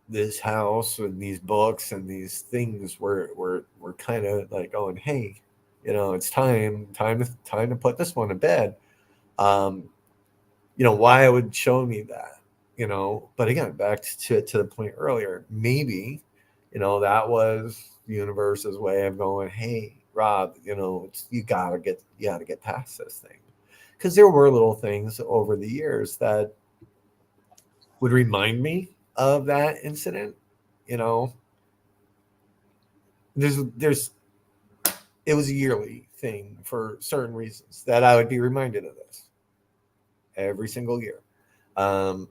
this house and these books and these things were kind of like going, hey, it's time to put this one to bed. um why it would show me that, but again, back to the point earlier, maybe, that was the universe's way of going, hey Rob, you gotta get past this thing, because there were little things over the years that would remind me of that incident. you know there's it was a yearly thing for certain reasons that I would be reminded of this. every single year. Um,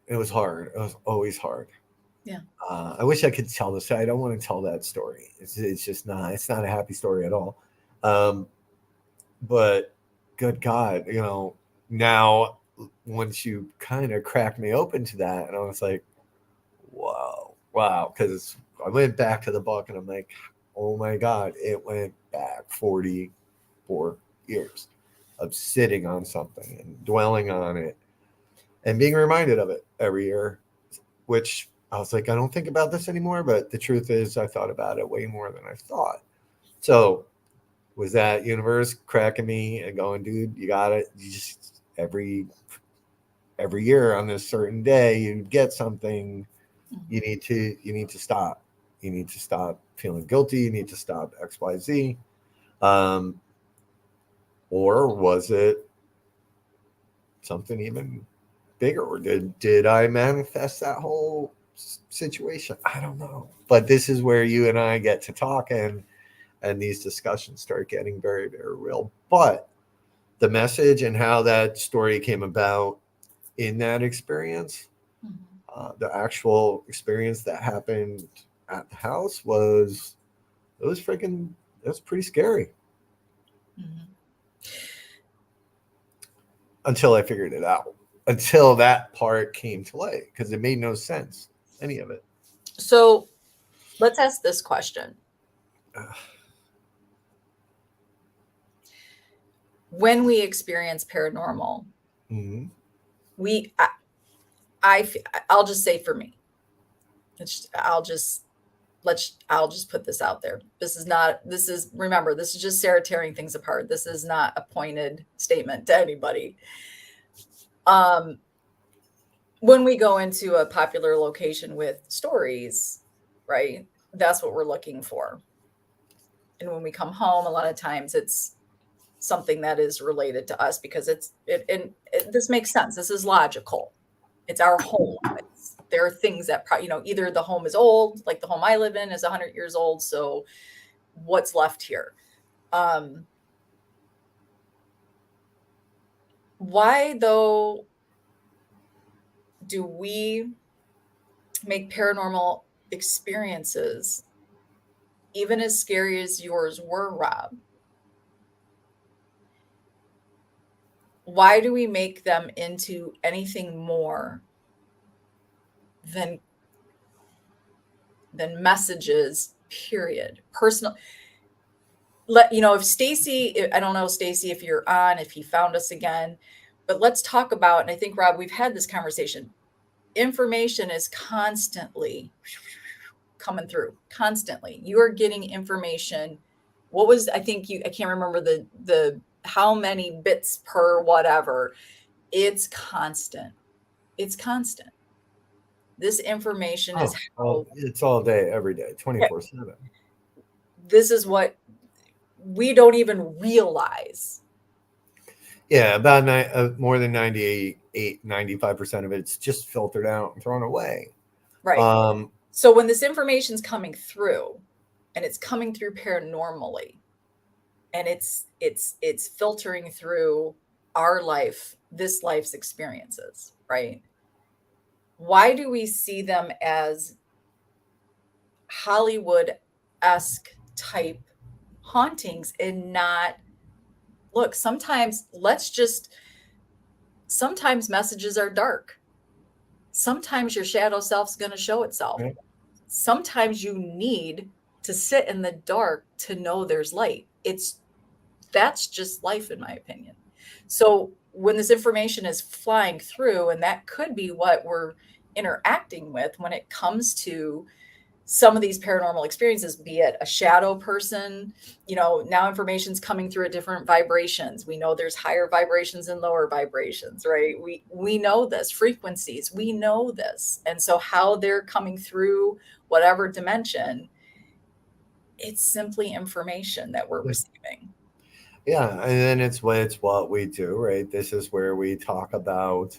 it was hard. It was always hard. Yeah. I wish I could tell this. I don't want to tell that story. It's just not. It's not a happy story at all. Um, but good God, now once you kind of cracked me open to that, and I was like, wow, wow, because I went back to the book, and I'm like, oh my God, it went back 44 years of sitting on something and dwelling on it and being reminded of it every year, which I was like, I don't think about this anymore. But the truth is, I thought about it way more than I thought. So, was that universe cracking me and going, dude, you got it. You just every year on this certain day, you get something. You need to stop. You need to stop feeling guilty. You need to stop XYZ. Um, or was it something even bigger, or did I manifest that whole situation? I don't know. But this is where you and I get to talk, and these discussions start getting very, very real. But the message and how that story came about in that experience, Mhm. the actual experience that happened at the house was, it was freaking, it was pretty scary Mhm. until I figured it out, until that part came to light, because it made no sense, any of it. So let's ask this question. When we experience paranormal, Mhm. we, I, I'll just say for me, I'll just put this out there. Remember, this is just Sarah tearing things apart. This is not a pointed statement to anybody. Um, when we go into a popular location with stories, right? That's what we're looking for. And when we come home, a lot of times it's something that is related to us because this makes sense. This is logical. It's our home. There are things that either the home is old, like the home I live in is 100 years old, so what's left here? Um, why though do we make paranormal experiences, even as scary as yours were, Rob? Why do we make them into anything more than messages? Period. Personal. If Stacy, I don't know, Stacy, if you're on, if he found us again, but let's talk about, and I think, Rob, we've had this conversation. Information is constantly coming through, constantly. You are getting information. What was, I can't remember how many bits per whatever. It's constant. It's constant. This information is Oh, well, how, it's all day, every day, okay, 24/7. this is what we don't even realize. Yeah, about more than 95% of it's just filtered out and thrown away. Right. Um, So when this information's coming through, and it's coming through paranormally, and it's filtering through our life, this life's experiences, right? Why do we see them as Hollywood-esque type hauntings and not, look, sometimes messages are dark. Sometimes your shadow self's going to show itself. right? Sometimes you need to sit in the dark to know there's light. That's just life, in my opinion. So when this information is flying through, and that could be what we're interacting with when it comes to some of these paranormal experiences, be it a shadow person, now information's coming through at different vibrations. We know there's higher vibrations and lower vibrations, right? We know this, frequencies, we know this. And so how they're coming through whatever dimension, it's simply information that we're receiving. Yeah, and then it's what we do, right? This is where we talk about,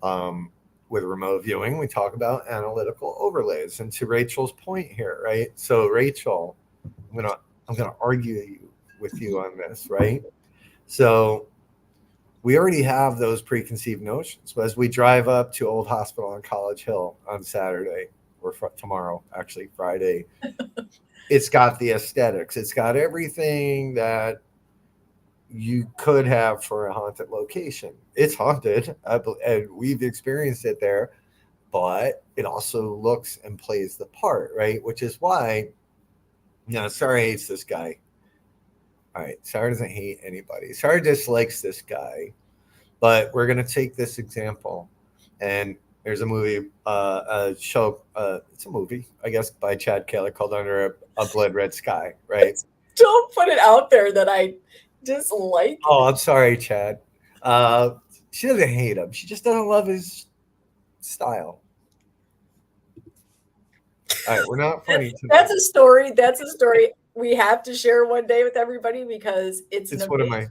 um, with remote viewing, we talk about analytical overlays. And to Rachel's point here, right? So Rachel, I'm gonna I'm gonna argue with you on this, right? So we already have those preconceived notions. But as we drive up to Old Hospital on College Hill on Saturday, or tomorrow, actually Friday, it's got the aesthetics. It's got everything that you could have for a haunted location. It's haunted, and we've experienced it there, but it also looks and plays the part, right? Which is why, Sarah hates this guy. All right, Sarah doesn't hate anybody. Sarah dislikes this guy, but we're gonna take this example, and there's a movie, a show, it's a movie, I guess, by Chad Kaler called Under a Blood Red Sky, right? Don't put it out there that I dislike Oh, it. I'm sorry, Chad. Uh, she doesn't hate him. She just doesn't love his style. All right, we're not funny That's tonight. a story. That's a story we have to share one day with everybody because it's an It's one of amazing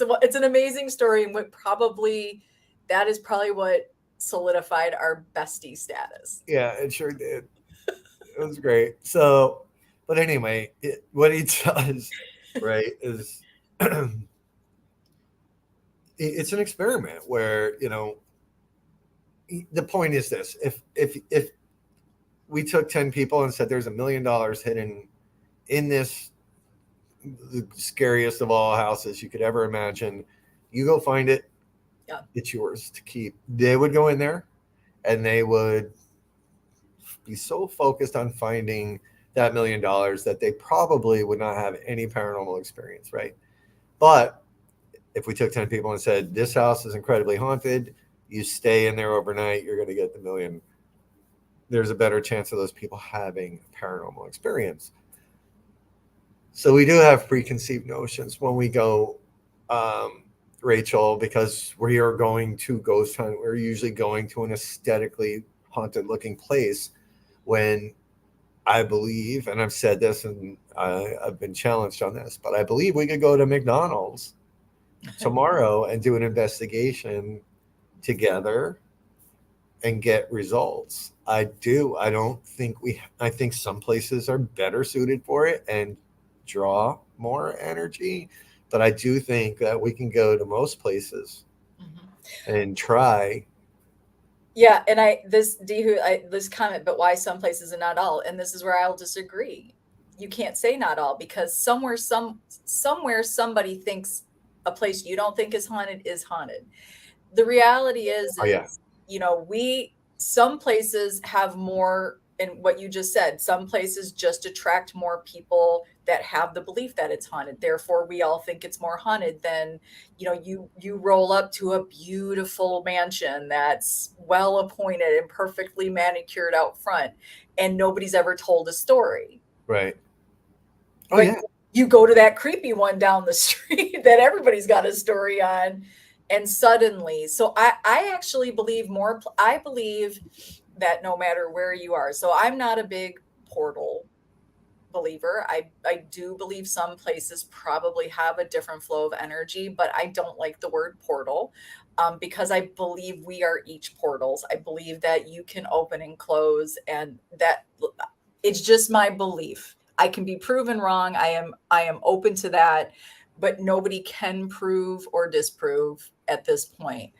my, it's an amazing story, and what probably that is probably what solidified our bestie status. yeah, it sure did. It was great. So, but anyway, what he does, right, is it's an experiment where, the point is this: if we took 10 people and said there's $1 million hidden in this, the scariest of all houses you could ever imagine, you go find it, Yeah. it's yours to keep. They would go in there and they would be so focused on finding that $1 million that they probably would not have any paranormal experience, right? But if we took 10 people and said this house is incredibly haunted, you stay in there overnight, you're going to get the million, there's a better chance of those people having a paranormal experience. So we do have preconceived notions when we go, um, Rachel, because we are going to ghost hunt. We're usually going to an aesthetically haunted looking place. When I believe, and I've said this and I've been challenged on this, but I believe we could go to McDonald's tomorrow and do an investigation together and get results. I do. I don't think I think some places are better suited for it and draw more energy, but I do think that we can go to most places Mhm. and try. Yeah, and this comment, but why some places and not all? And this is where I'll disagree. You can't say not all because somewhere somebody thinks a place you don't think is haunted is haunted. The reality Oh, yeah. is, we some places have more, and what you just said, some places just attract more people that have the belief that it's haunted. Therefore, we all think it's more haunted than, you roll up to a beautiful mansion that's well appointed and perfectly manicured out front, and nobody's ever told a story. Right. Oh, But yeah. you go to that creepy one down the street that everybody's got a story on, and suddenly, so I actually believe more. I believe that no matter where you are, so I'm not a big portal believer. I do believe some places probably have a different flow of energy, but I don't like the word portal, because I believe we are each portals. I believe that you can open and close, and that it's just my belief. I can be proven wrong. I am open to that, but nobody can prove or disprove at this point.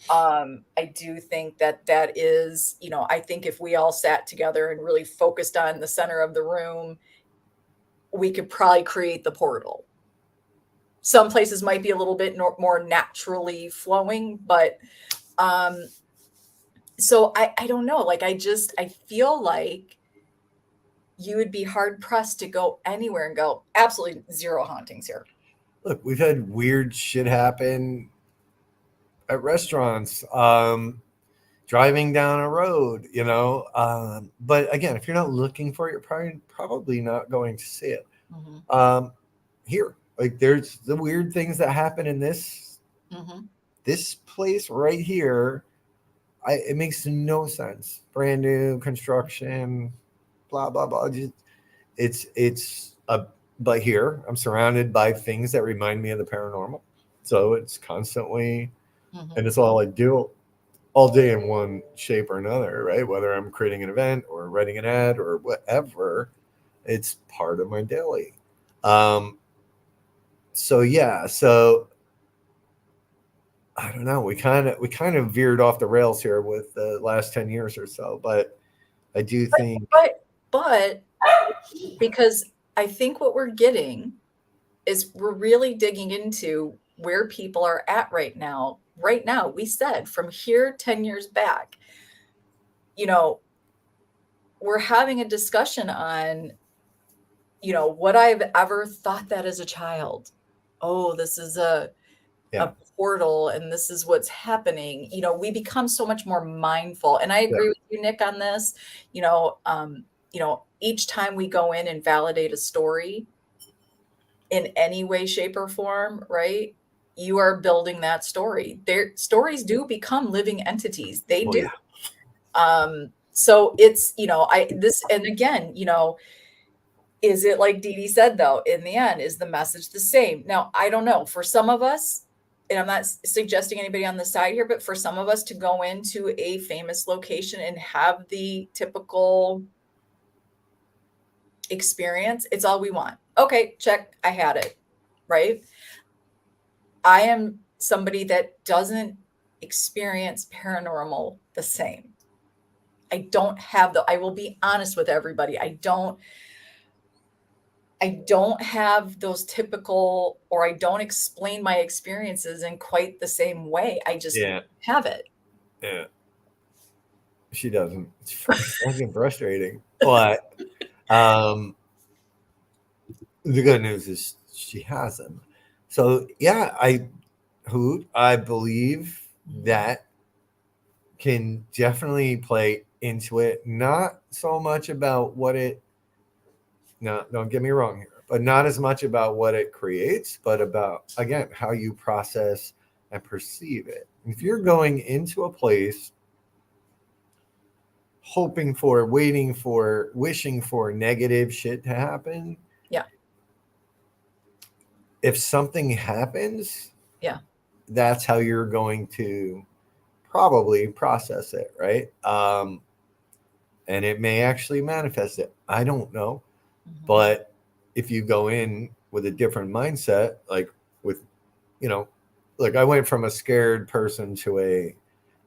I do think that that is, I think if we all sat together and really focused on the center of the room, we could probably create the portal. Some places might be a little bit more naturally flowing, but um, so I don't know. Like I feel like you would be hard pressed to go anywhere and go absolutely zero hauntings here. Look, we've had weird shit happen at restaurants, driving down a road, but again, if you're not looking for it, you're probably not going to see it. Hmm. Here, like, there's the weird things that happen in Hmm. this place right here. It makes no sense. Brand new construction, blah blah blah. It's a but here I'm surrounded by things that remind me of the paranormal, so it's constantly, Hmm. and it's all I do all day in one shape or another, right? Whether I'm creating an event or writing an ad or whatever, it's part of my daily. Um, so yeah, so I don't know. We kind of veered off the rails here with the last 10 years or so, but I do think, But because I think what we're getting is we're really digging into where people are at right now. Right now, we said from here 10 years back, you know, we're having a discussion on, what I've ever thought that as a child. Oh, this is yeah, a portal and this is what's happening. We become so much more mindful. And I yeah, agree with you, Nick, on this. Each time we go in and validate a story in any way, shape, or form, right? You are building that story. Their stories do become living entities. They oh do. yeah, So it's, and again, is it like Dee Dee said, though, in the end, is the message the same? Now, I don't know. For some of us, and I'm not suggesting anybody on the side here, but for some of us to go into a famous location and have the typical experience, it's all we want. Okay, check, I had it, right? I am somebody that doesn't experience paranormal the same. I will be honest with everybody. I don't have those typical, or I don't explain my experiences in quite the same way. I just yeah, have it. yeah. She doesn't. It's fucking frustrating. But um, the good news is she has them. So yeah, I believe that can definitely play into it. Not so much about what it, no, don't get me wrong here, but not as much about what it creates, but about, again, how you process and perceive it. If you're going into a place hoping for, waiting for, wishing for negative shit to happen, Yeah. if something happens, Yeah. that's how you're going to probably process it, right? And it may actually manifest it. I don't know. Mhm. But if you go in with a different mindset, like with, you know, like I went from a scared person to a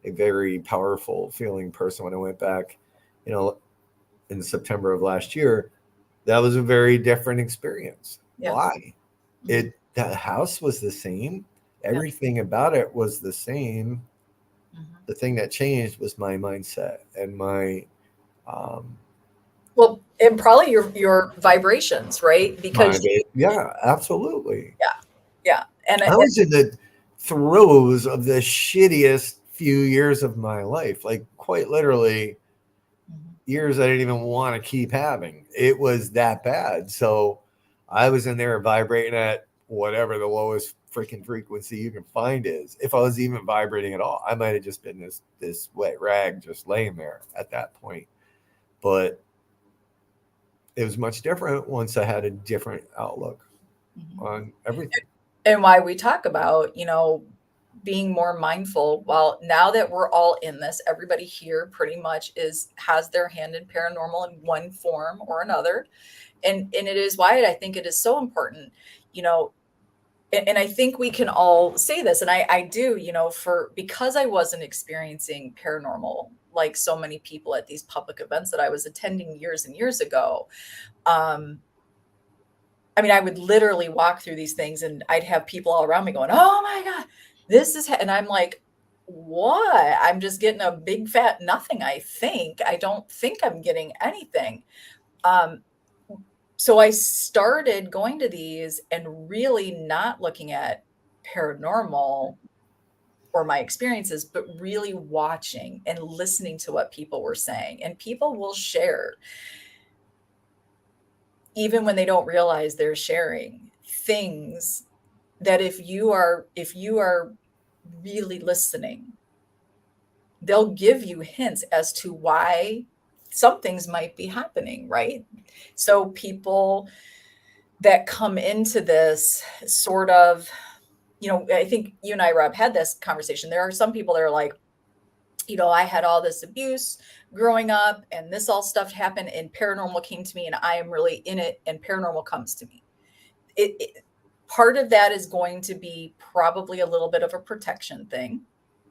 very powerful feeling person when I went back, you know, in September of last year. That was a very different experience. Yeah. Why? Mhm. That house was the same. Yeah. Everything about it was the same. Mhm. The thing that changed was my mindset and my um Well, and probably your vibrations, right? my Because yeah, absolutely. yeah, yeah, and I was in the throes of the shittiest few years of my life, like quite literally Mhm. years I didn't even want to keep having. It was that bad. So I was in there vibrating at whatever the lowest freaking frequency you can find is. If I was even vibrating at all, I might have just been this wet rag just laying there at that point. But it was much different once I had a different outlook Mhm. on everything. And why we talk about, being more mindful. Well, now that we're all in this, everybody here pretty much has their hand in paranormal in one form or another. And it is why I think it is so important, you know, and I think we can all say this, and I do, for because I wasn't experiencing paranormal like so many people at these public events that I was attending years and years ago. Um, I mean, I would literally walk through these things and I'd have people all around me going, "Oh my God, and I'm like, what? I'm just getting a big fat nothing, I think. I don't think I'm getting anything. Um, so I started going to these and really not looking at paranormal or my experiences, but really watching and listening to what people were saying. And people will share, even when they don't realize they're sharing things that if you are really listening, they'll give you hints as to why some things might be happening, right? So people that come into this sort of, I think you and I, Rob, had this conversation. There are some people that are like, I had all this abuse growing up and this all stuff happened and paranormal came to me and I am really in it and paranormal comes to me. It Part of that is going to be probably a little bit of a protection thing,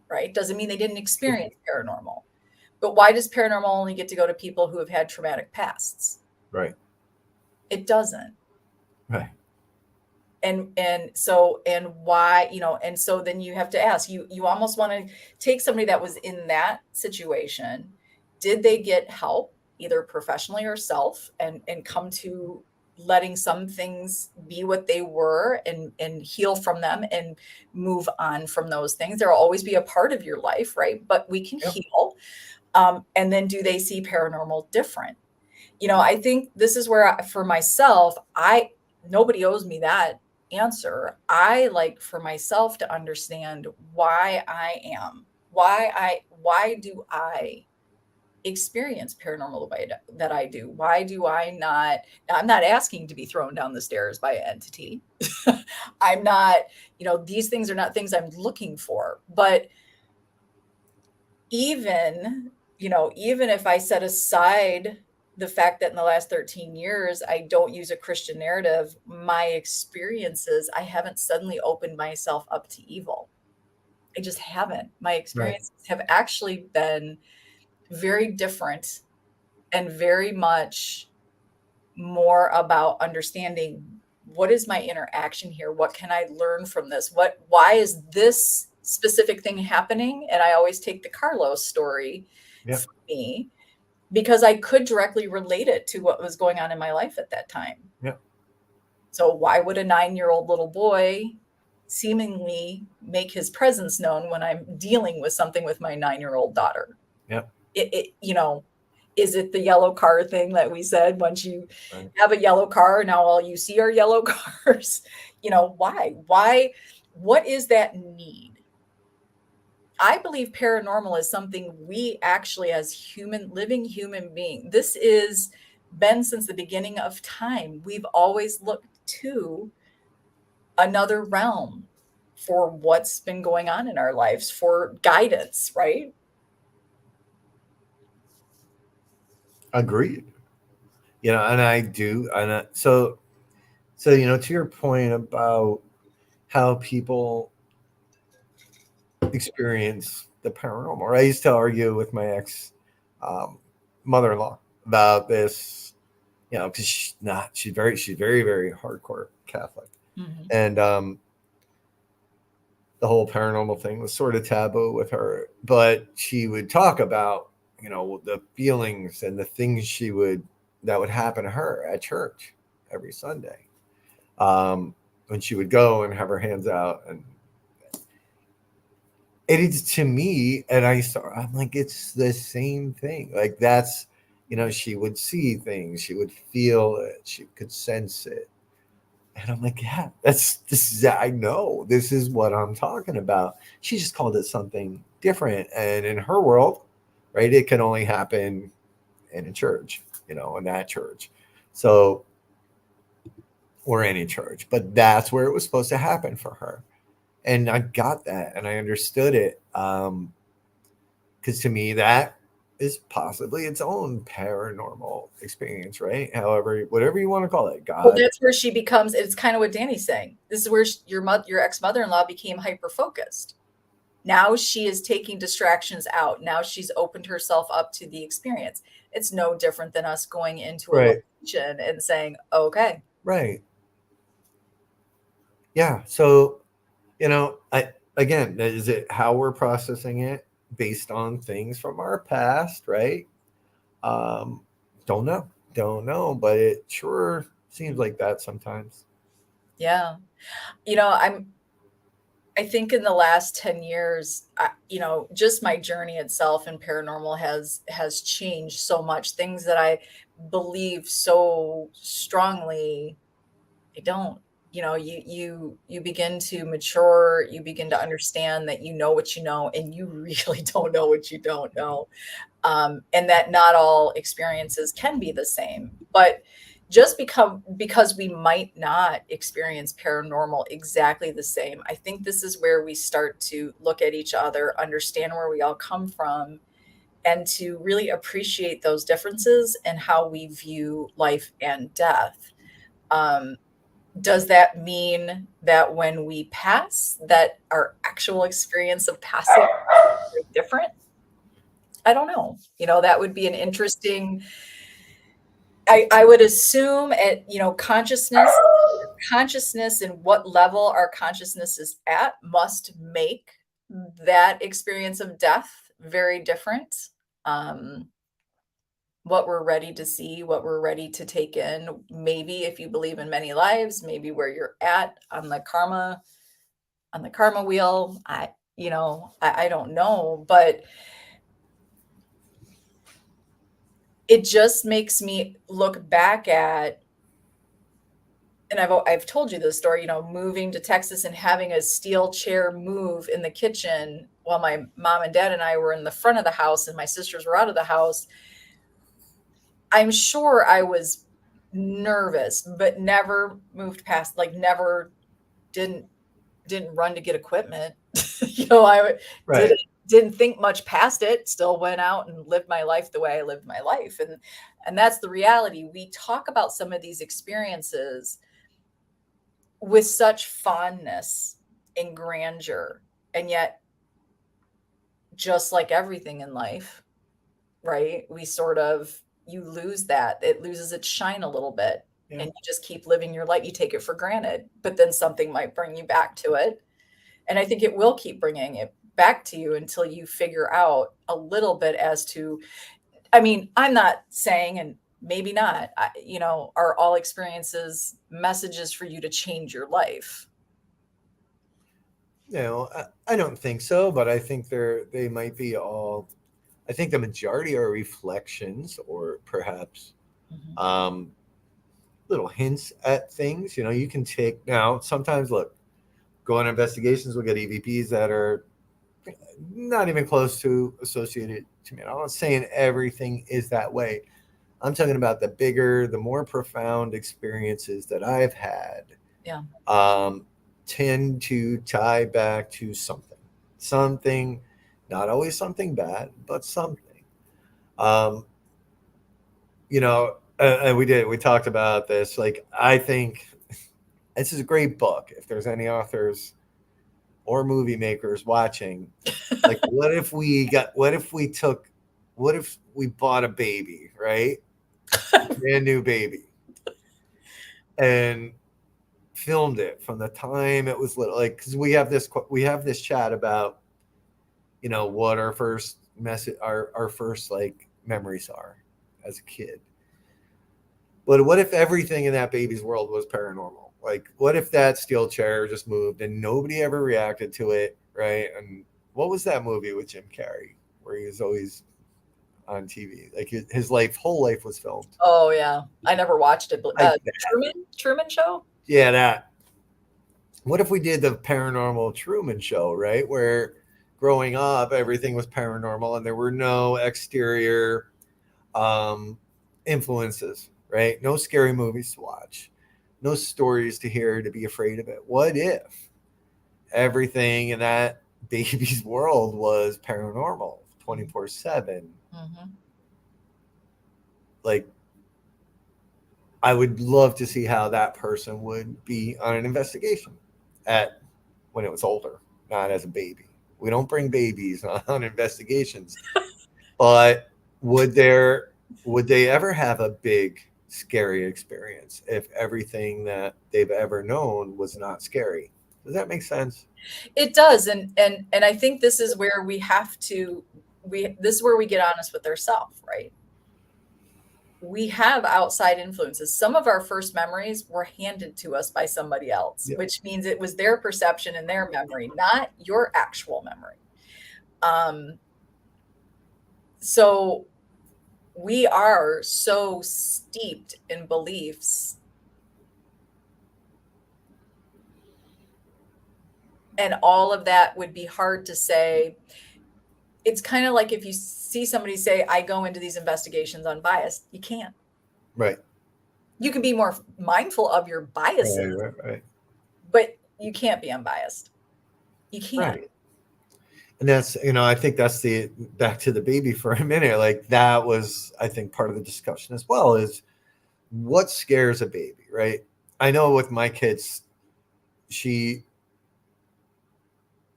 right? Doesn't mean they didn't Could be. experience paranormal. But why does paranormal only get to go to people who have had traumatic pasts? Right. It doesn't. Right. And why, and so then you have to ask, you almost want to take somebody that was in that situation. Did they get help either professionally or self, and come to letting some things be what they were, and heal from them and move on from those things? There will always be a part of your life, right? But we can Yep. heal. And then do they see paranormal different? I think this is where for myself, nobody owes me that answer. I like for myself to understand why I am, why do I experience paranormal the way that I do? Why do I not? I'm not asking to be thrown down the stairs by an entity. I'm not, these things are not things I'm looking for. But even, even if I set aside the fact that in the last 13 years, I don't use a Christian narrative, my experiences, I haven't suddenly opened myself up to evil. I just haven't. My Right. experiences have actually been very different and very much more about understanding what is my interaction here? What can I learn from this? Why is this specific thing happening? And I always take the Carlos story Yep. for me because I could directly relate it to what was going on in my life at that time. Yep. So why would a 9-year-old little boy seemingly make his presence known when I'm dealing with something with my 9-year-old daughter? Yep. Is it the yellow car thing that we said? Once you Right. have a yellow car, now all you see are yellow cars. Why? What is that need? I believe paranormal is something we actually, as living human being, this is been since the beginning of time. We've always looked to another realm for what's been going on in our lives, for guidance, right? Agreed. And I do, so to your point about how people experience the paranormal. I used to argue with my ex um, mother-in-law about this, because she's very, very hardcore Catholic, Mm-hmm. and the whole paranormal thing was sort of taboo with her. But she would talk about, the feelings and the things that would happen to her at church every Sunday, when she would go and have her hands out. And it is to me, and I'm like, it's the same thing. Like, that's, she would see things, she would feel it, she could sense it. And I'm like, yeah, I know this is what I'm talking about. She just called it something different. And in her world, right, it can only happen in a church, in that church. So, or any church, but that's where it was supposed to happen for her. And I got that and I understood it. Because to me, that is possibly its own paranormal experience, right? However, whatever you want to call it, Well, God. that's where she becomes, it's kind of what Danny's saying. This is where your ex-mother-in-law became hyper-focused. Now she is taking distractions out. Now she's opened herself up to the experience. It's no different than us going into a Right. location and saying, okay. Right. Yeah. So, I again, is it how we're processing it based on things from our past, right? Um, don't know. Don't know, but it sure seems like that sometimes. Yeah. You know, I think in the last 10 years, just my journey itself in paranormal has changed so much. Things that I believe so strongly, I don't. You begin to mature, you begin to understand that you know what you know, and you really don't know what you don't know. And that not all experiences can be the same. But just because we might not experience paranormal exactly the same, I think this is where we start to look at each other, understand where we all come from, and to really appreciate those differences and how we view life and death. Um, Does that mean that when we pass, that our actual experience of passing is very different? I don't know. That would be an interesting. I would assume consciousness and what level our consciousness is at must make that experience of death very different. Um, what we're ready to see, what we're ready to take in, maybe if you believe in many lives, maybe where you're at on the karma wheel. I don't know, but it just makes me look back at, and I've told you this story, moving to Texas and having a steel chair move in the kitchen while my mom and dad and I were in the front of the house and my sisters were out of the house. I'm sure I was nervous, but never moved past, like never didn't run to get equipment. I Right. didn't think much past it, still went out and lived my life the way I lived my life. And that's the reality. We talk about some of these experiences with such fondness and grandeur. And yet, just like everything in life, right? You lose that. It loses its shine a little bit. Yeah. And you just keep living your life. You take it for granted, but then something might bring you back to it. And I think it will keep bringing it back to you until you figure out a little bit as to, I mean, I'm not saying, and maybe not, are all experiences messages for you to change your life? I don't think so, but I think they might be all. I think the majority are reflections, or perhaps Mhm. um, little hints at things. You can take now. Sometimes, look, go on investigations. We'll get EVPs that are not even close to associated to me. I'm not saying everything is that way. I'm talking about the bigger, the more profound experiences that I've had Yeah. um, tend to tie back to something, not always something bad, but something. Um, and we talked about this. Like, I think this is a great book. If there's any authors or movie makers watching, like, what if we bought a baby, right? Brand new baby, and filmed it from the time it was little, like, because we have this chat about what our first message our first like memories are as a kid. But what if everything in that baby's world was paranormal? Like, what if that steel chair just moved and nobody ever reacted to it, right? And what was that movie with Jim Carrey where he was always on TV? Like, his whole life was filmed. Oh yeah, I never watched it. But Like, Truman Show. yeah, that. What if we did the paranormal Truman Show, right? Where growing up, everything was paranormal and there were no exterior um, influences, right? No scary movies to watch, no stories to hear to be afraid of it. What if everything in that baby's world was paranormal 24/7? Mhm. Like, I would love to see how that person would be on an investigation at when it was older, not as a baby. We don't bring babies on investigations, but would there would they ever have a big scary experience if everything that they've ever known was not scary? Does that make sense? It does, and I think this is where we have to we this is where we get honest with ourselves, right? We have outside influences. Some of our first memories were handed to us by somebody else, Yeah. which means it was their perception and their memory, not your actual memory. Um, so we are so steeped in beliefs, and all of that would be hard to say. It's kind of like if you see somebody say, I go into these investigations unbiased, you can't. Right. You can be more mindful of your Right. biases, Right. Right. but you can't be unbiased. You can't. Right. And that's, I think that's the back to the baby for a minute. Like, that was, I think, part of the discussion as well, is what scares a baby, right? I know with my kids, she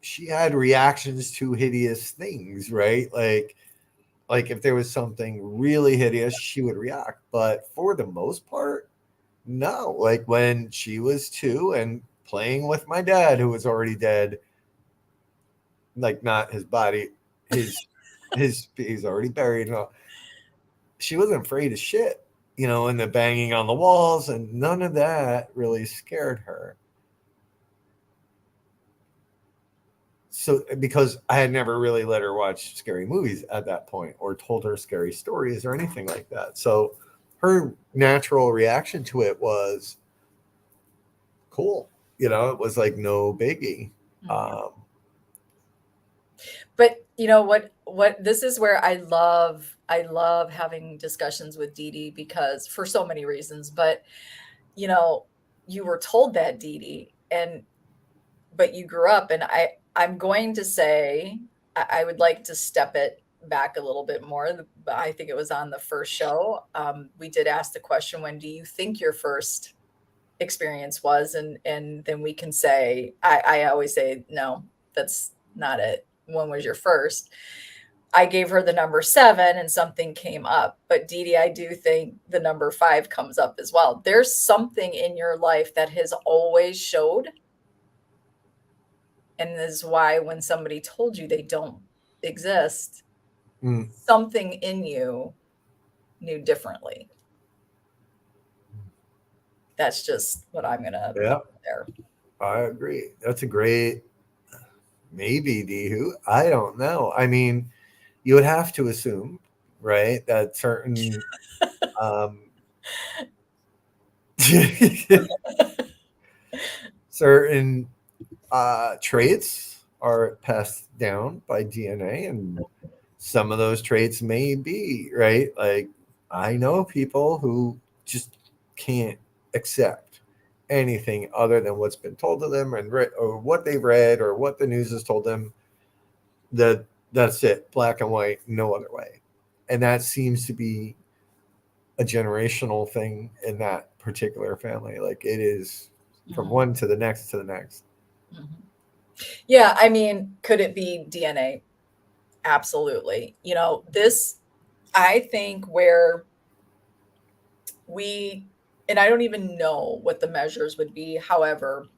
she had reactions to hideous things, right? Like if there was something really hideous, she would react. But for the most part, no. Like when she was 2 and playing with my dad, who was already dead, like not his body, his he's already buried. And all, she wasn't afraid of shit, and the banging on the walls, and none of that really scared her. So because I had never really let her watch scary movies at that point or told her scary stories or anything like that. So her natural reaction to it was cool. It was like no biggie. Mhm. Um, But you know what this is where I love having discussions with Dee Dee because for so many reasons, but you know, you were told that, Dee Dee, and but you grew up, and I'm going to say I would like to step it back a little bit more. I think it was on the first show. We did ask the question, when do you think your first experience was? And then we can say, I always say, no, that's not it. When was your first? I gave her the number 7 and something came up. But Dee Dee, I do think the number 5 comes up as well. There's something in your life that has always showed. And this is why when somebody told you they don't exist, mm, something in you knew differently. That's just what I'm going to yeah, put there. I agree. That's a great maybe Dehu. I don't know. I mean, you would have to assume, right, that um, certain traits are passed down by DNA, and some of those traits may be right. Like I know people who just can't accept anything other than what's been told to them and or what they've read or what the news has told them. That's it, black and white, no other way. And that seems to be a generational thing in that particular family. Like it is from Mhm, one to the next to the next. mhm. Yeah, I mean, could it be DNA? Absolutely. This, I think, where we, and I don't even know what the measures would be. However,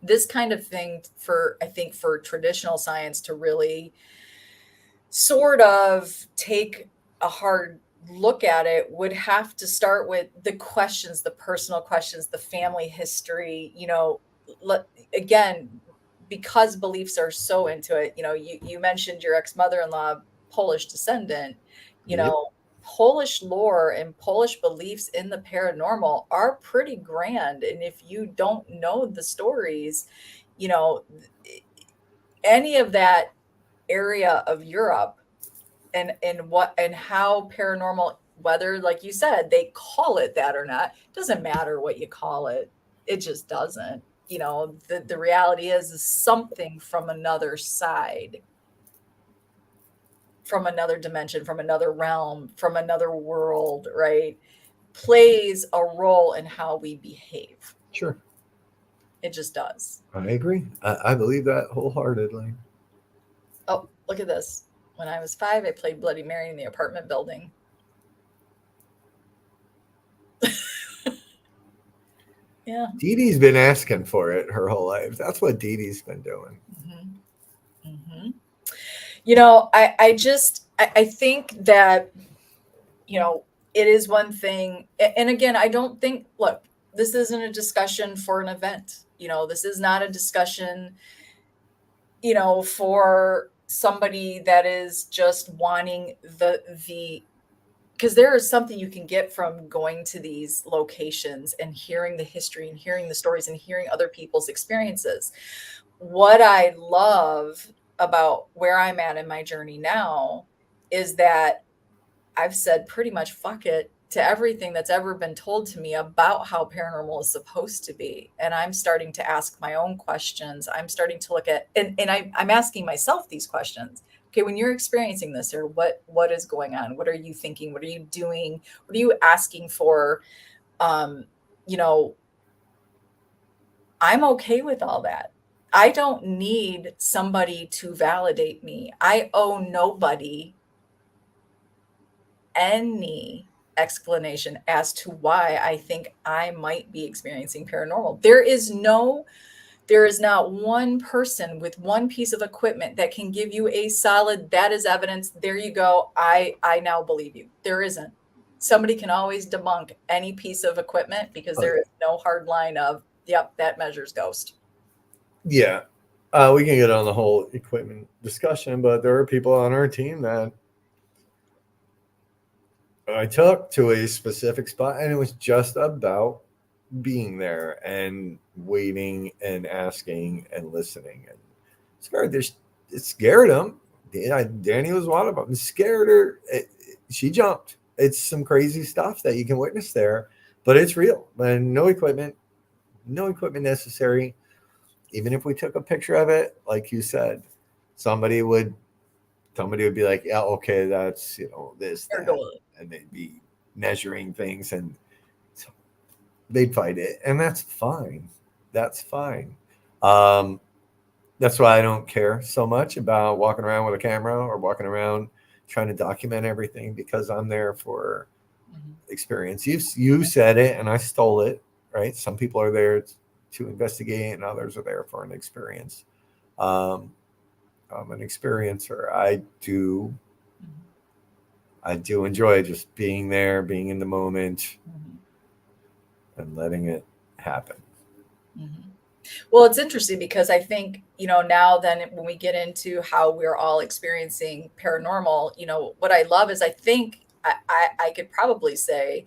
this kind of thing, I think, for traditional science to really sort of take a hard look at it would have to start with the questions, the personal questions, the family history, let, again, because beliefs are so into it. You mentioned your ex-mother-in-law, Polish descendant, you Yep. know, Polish lore and Polish beliefs in the paranormal are pretty grand. And if you don't know the stories, you know, any of that area of Europe, and how paranormal, whether, like you said, they call it that or not, doesn't matter what you call it. It just doesn't. The reality is something from another side, from another dimension, from another realm, from another world, right? Plays a role in how we behave. Sure. It just does. I agree. I believe that wholeheartedly. Oh, look at this. When I was 5, I played Bloody Mary in the apartment building. Yeah. Dee Dee's been asking for it her whole life. That's what Dee Dee's been doing. Hmm. Hmm. I think that, it is one thing. And again, I don't think, look, this isn't a discussion for an event. This is not a discussion, for somebody that is just wanting because there is something you can get from going to these locations and hearing the history and hearing the stories and hearing other people's experiences. What I love about where I'm at in my journey now is that I've said pretty much fuck it to everything that's ever been told to me about how paranormal is supposed to be. And I'm starting to ask my own questions. I'm starting to look at, and I'm asking myself these questions. Okay, when you're experiencing this, or what is going on? What are you thinking? What are you doing? What are you asking for? Um, you know, I'm okay with all that. I don't need somebody to validate me. I owe nobody any explanation as to why I think I might be experiencing paranormal. There is not one person with one piece of equipment that can give you a solid, that is evidence. There you go. I now believe you. There isn't. Somebody can always debunk any piece of equipment because Oh, there is no hard line of, yep, that measures ghost. yeah. We can get on the whole equipment discussion, but there are people on our team that I took to a specific spot, and it was just about being there and waiting and asking and listening. And it scared him. Danny was one of them. It scared her. She jumped. It's some crazy stuff that you can witness there, but it's real. And no equipment necessary. Even if we took a picture of it, like you said, somebody would be like, yeah, okay, that's this, that, and they'd be measuring things, and so they'd fight it, and that's fine. That's fine. Um, that's why I don't care so much about walking around with a camera or walking around trying to document everything, because I'm there for experience. You said it, and I stole it. Right? Some people are there to investigate, and others are there for an experience. Um, I'm an experiencer. I do enjoy just being there, being in the moment, and letting it happen. Well, it's interesting because I think, now then when we get into how we're all experiencing paranormal, what I love is I think I could probably say,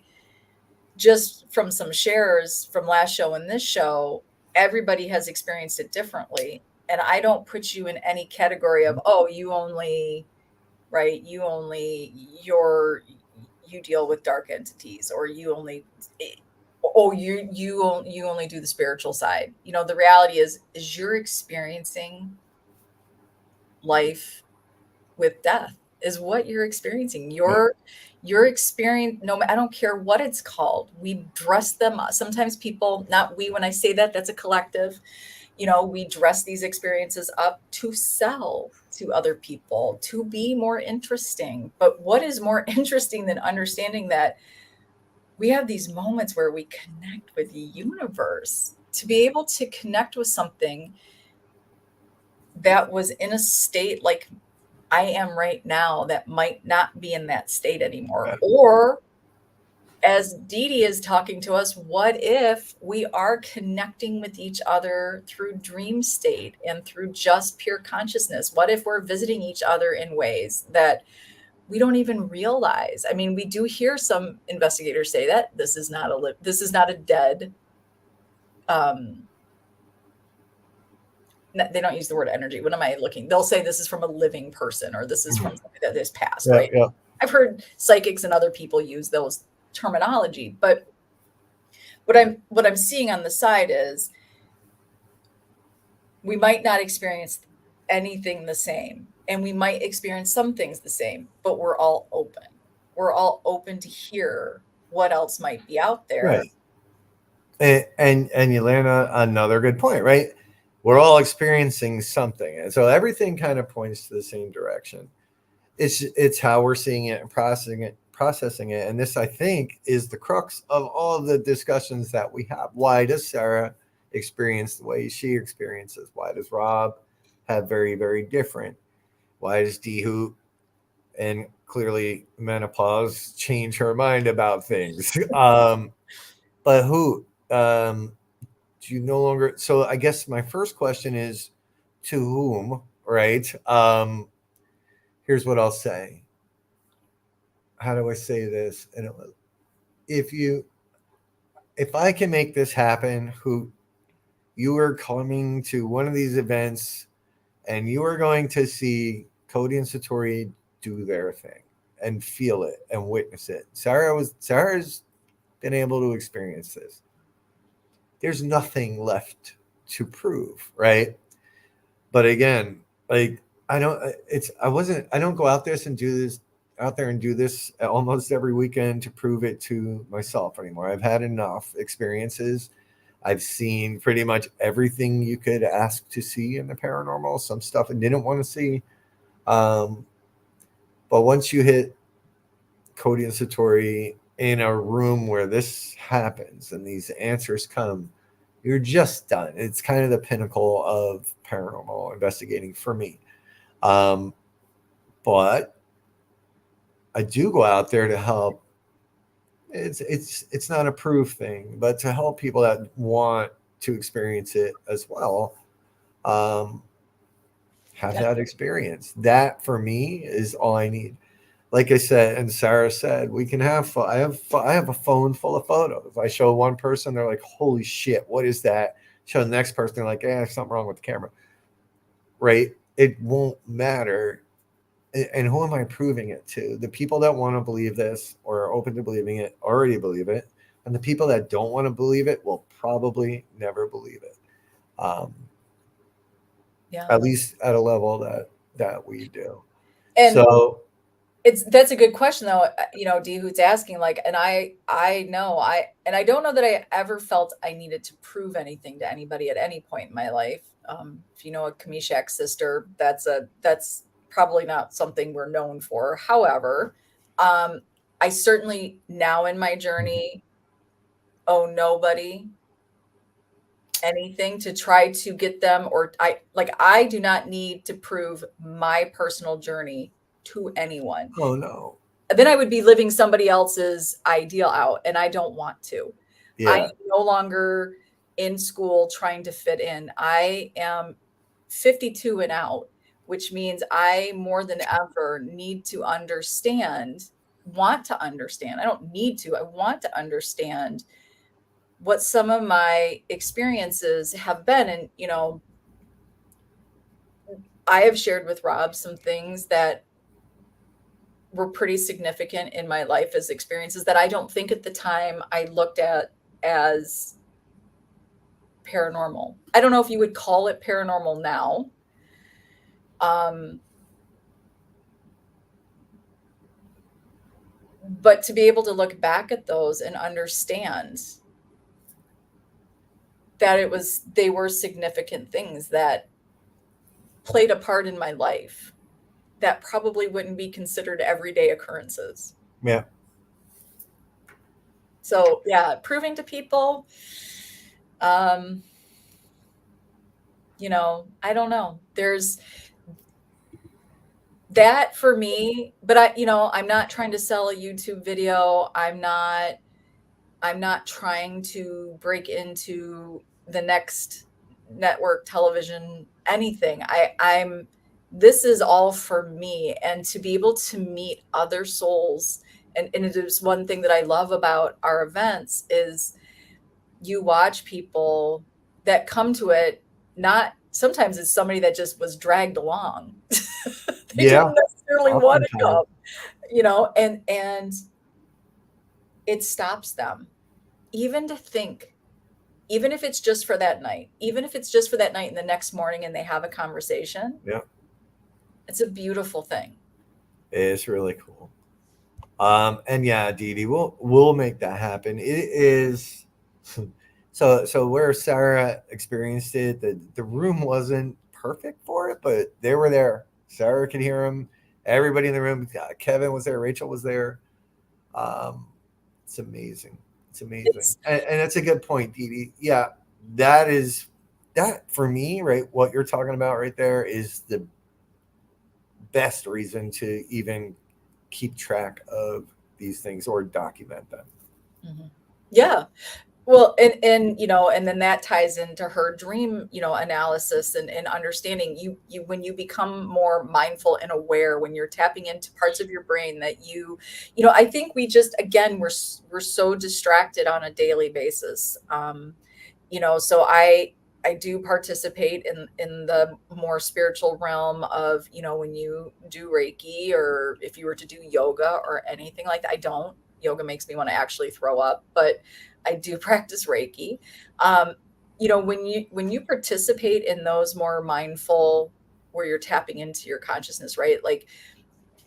just from some shares from last show and this show, everybody has experienced it differently. And I don't put you in any category of, oh, you only, right? You deal with dark entities, or you only, oh, you only do the spiritual side. The reality is you're experiencing life with death is what you're experiencing. Your experience, no, I don't care what it's called. We dress them up. Sometimes people, not we, when I say that, that's a collective. We dress these experiences up to sell to other people, to be more interesting. But what is more interesting than understanding that we have these moments where we connect with the universe? To be able to connect with something that was in a state like I am right now that might not be in that state anymore. Right. Or as Dee Dee is talking to us, what if we are connecting with each other through dream state and through just pure consciousness? What if we're visiting each other in ways that we don't even realize? I mean, we do hear some investigators say that this is not a dead, they don't use the word energy. What am I looking? They'll say this is from a living person, or this is from something that has passed, Yeah, right? yeah. I've heard psychics and other people use those terminology, but what I'm seeing on the side is we might not experience anything the same, and we might experience some things the same, but we're all open. We're all open to hear what else might be out there. Right. And you land on another good point, right? We're all experiencing something, and so everything kind of points to the same direction. It's how we're seeing it and processing it, and this, I think, is the crux of all of the discussions that we have. Why does Sarah experience the way she experiences? Why does Rob have very, very different? Why does Dehu, and clearly menopause, change her mind about things? But who do you no longer? So I guess my first question is, to whom, right? Here's what I'll say. How do I say this? And if I can make this happen, who you are coming to one of these events, and you are going to see Cody and Satori do their thing and feel it and witness it. Sarah's been able to experience this. There's nothing left to prove, right? But again, like I don't go out there and do this out there and do this almost every weekend to prove it to myself anymore. I've had enough experiences. I've seen pretty much everything you could ask to see in the paranormal. Some stuff I didn't want to see. Um, but once you hit Cody and Satori in a room where this happens and these answers come, you're just done. It's kind of the pinnacle of paranormal investigating for me. Um, but I do go out there to help. It's not a proof thing, but to help people that want to experience it as well, um, have Yeah. that experience. That for me is all I need. Like I said, and Sarah said, we can have. I have a phone full of photos. I show one person, they're like, "Holy shit, what is that?" Show the next person, they're like, "Eh, something wrong with the camera." Right? It won't matter. And who am I proving it to? The people that want to believe this or are open to believing it already believe it, and the people that don't want to believe it will probably never believe it. Um, Yeah. at least at a level that we do. And So that's a good question though, D, who's asking, like, and I know and I don't know that I ever felt I needed to prove anything to anybody at any point in my life. If you know a Kamishak sister, that's probably not something we're known for. However, I certainly now in my journey owe nobody anything to try to get them, or I do not need to prove my personal journey to anyone. oh no, Then I would be living somebody else's ideal out, and I don't want to. I yeah, am no longer in school trying to fit in. I am 52 and out, which means I more than ever need to understand, want to understand. I don't need to, I want to understand what some of my experiences have been. And, I have shared with Rob some things that were pretty significant in my life as experiences that I don't think at the time I looked at as paranormal. I don't know if you would call it paranormal now. Um, but to be able to look back at those and understand that they were significant things that played a part in my life that probably wouldn't be considered everyday occurrences. yeah, So yeah, proving to people, um, I don't know. There's that for me, but I'm not trying to sell a YouTube video. I'm not trying to break into the next network television anything. This is all for me, and to be able to meet other souls. And it is one thing that I love about our events is you watch people that come to it, not sometimes it's somebody that just was dragged along. They yeah. didn't necessarily want to Oftentimes, come, and it stops them even to think, even if it's just for that night, even if it's just for that night and the next morning and they have a conversation, yeah, it's a beautiful thing. it's really cool. And yeah, Dee Dee, we'll make that happen. It is so where Sarah experienced it, the room wasn't perfect for it, but they were there. Sarah could hear them. Everybody in the room. Kevin was there. Rachel was there. Um, it's amazing. It's amazing, It's and that's a good point, Dee Dee. Yeah, that is that for me, right? What you're talking about right there is the best reason to even keep track of these things or document them. Mhm. Yeah. Well, and then that ties into her dream, analysis and understanding. You when you become more mindful and aware, when you're tapping into parts of your brain that I think we just, again, we're so distracted on a daily basis. So I do participate in the more spiritual realm of, when you do Reiki, or if you were to do yoga or anything like that. I don't. Yoga makes me want to actually throw up, but I do practice Reiki. When you participate in those more mindful, where you're tapping into your consciousness, right? Like,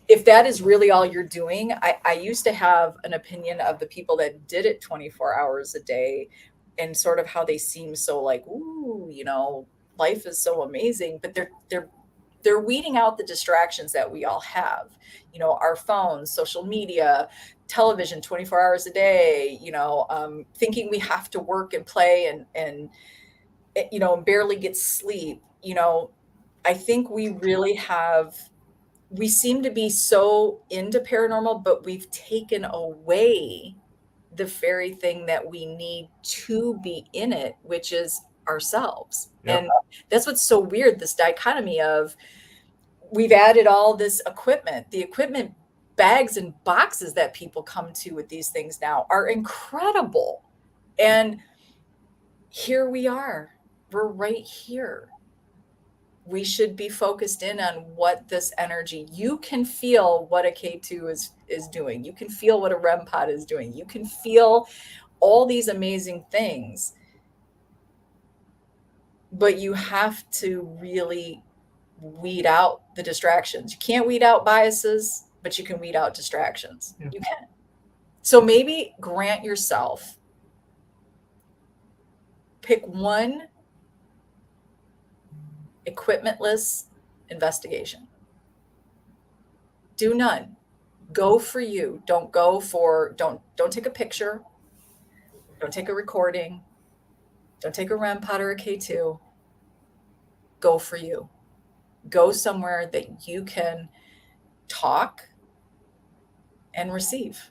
if that is really all you're doing, I used to have an opinion of the people that did it 24 hours a day and sort of how they seem so like, ooh, life is so amazing, but they're weeding out the distractions that we all have, our phones, social media, television 24 hours a day, thinking we have to work and play and barely get sleep. I think we seem to be so into paranormal, but we've taken away the very thing that we need to be in it, which is ourselves. Yep. And that's what's so weird, this dichotomy of we've added all this equipment. The equipment bags and boxes that people come to with these things now are incredible. And here we are. We're right here. We should be focused in on what this energy, you can feel what a K2 is doing. You can feel what a REM pod is doing. You can feel all these amazing things. But you have to really weed out the distractions. You can't weed out biases, but you can weed out distractions. Yeah. You can. So maybe grant yourself, pick one equipmentless investigation. Do none. Go for you. Don't take a picture. Don't take a recording. Don't take a REM pod or a K2. Go for you. Go somewhere that you can talk and receive.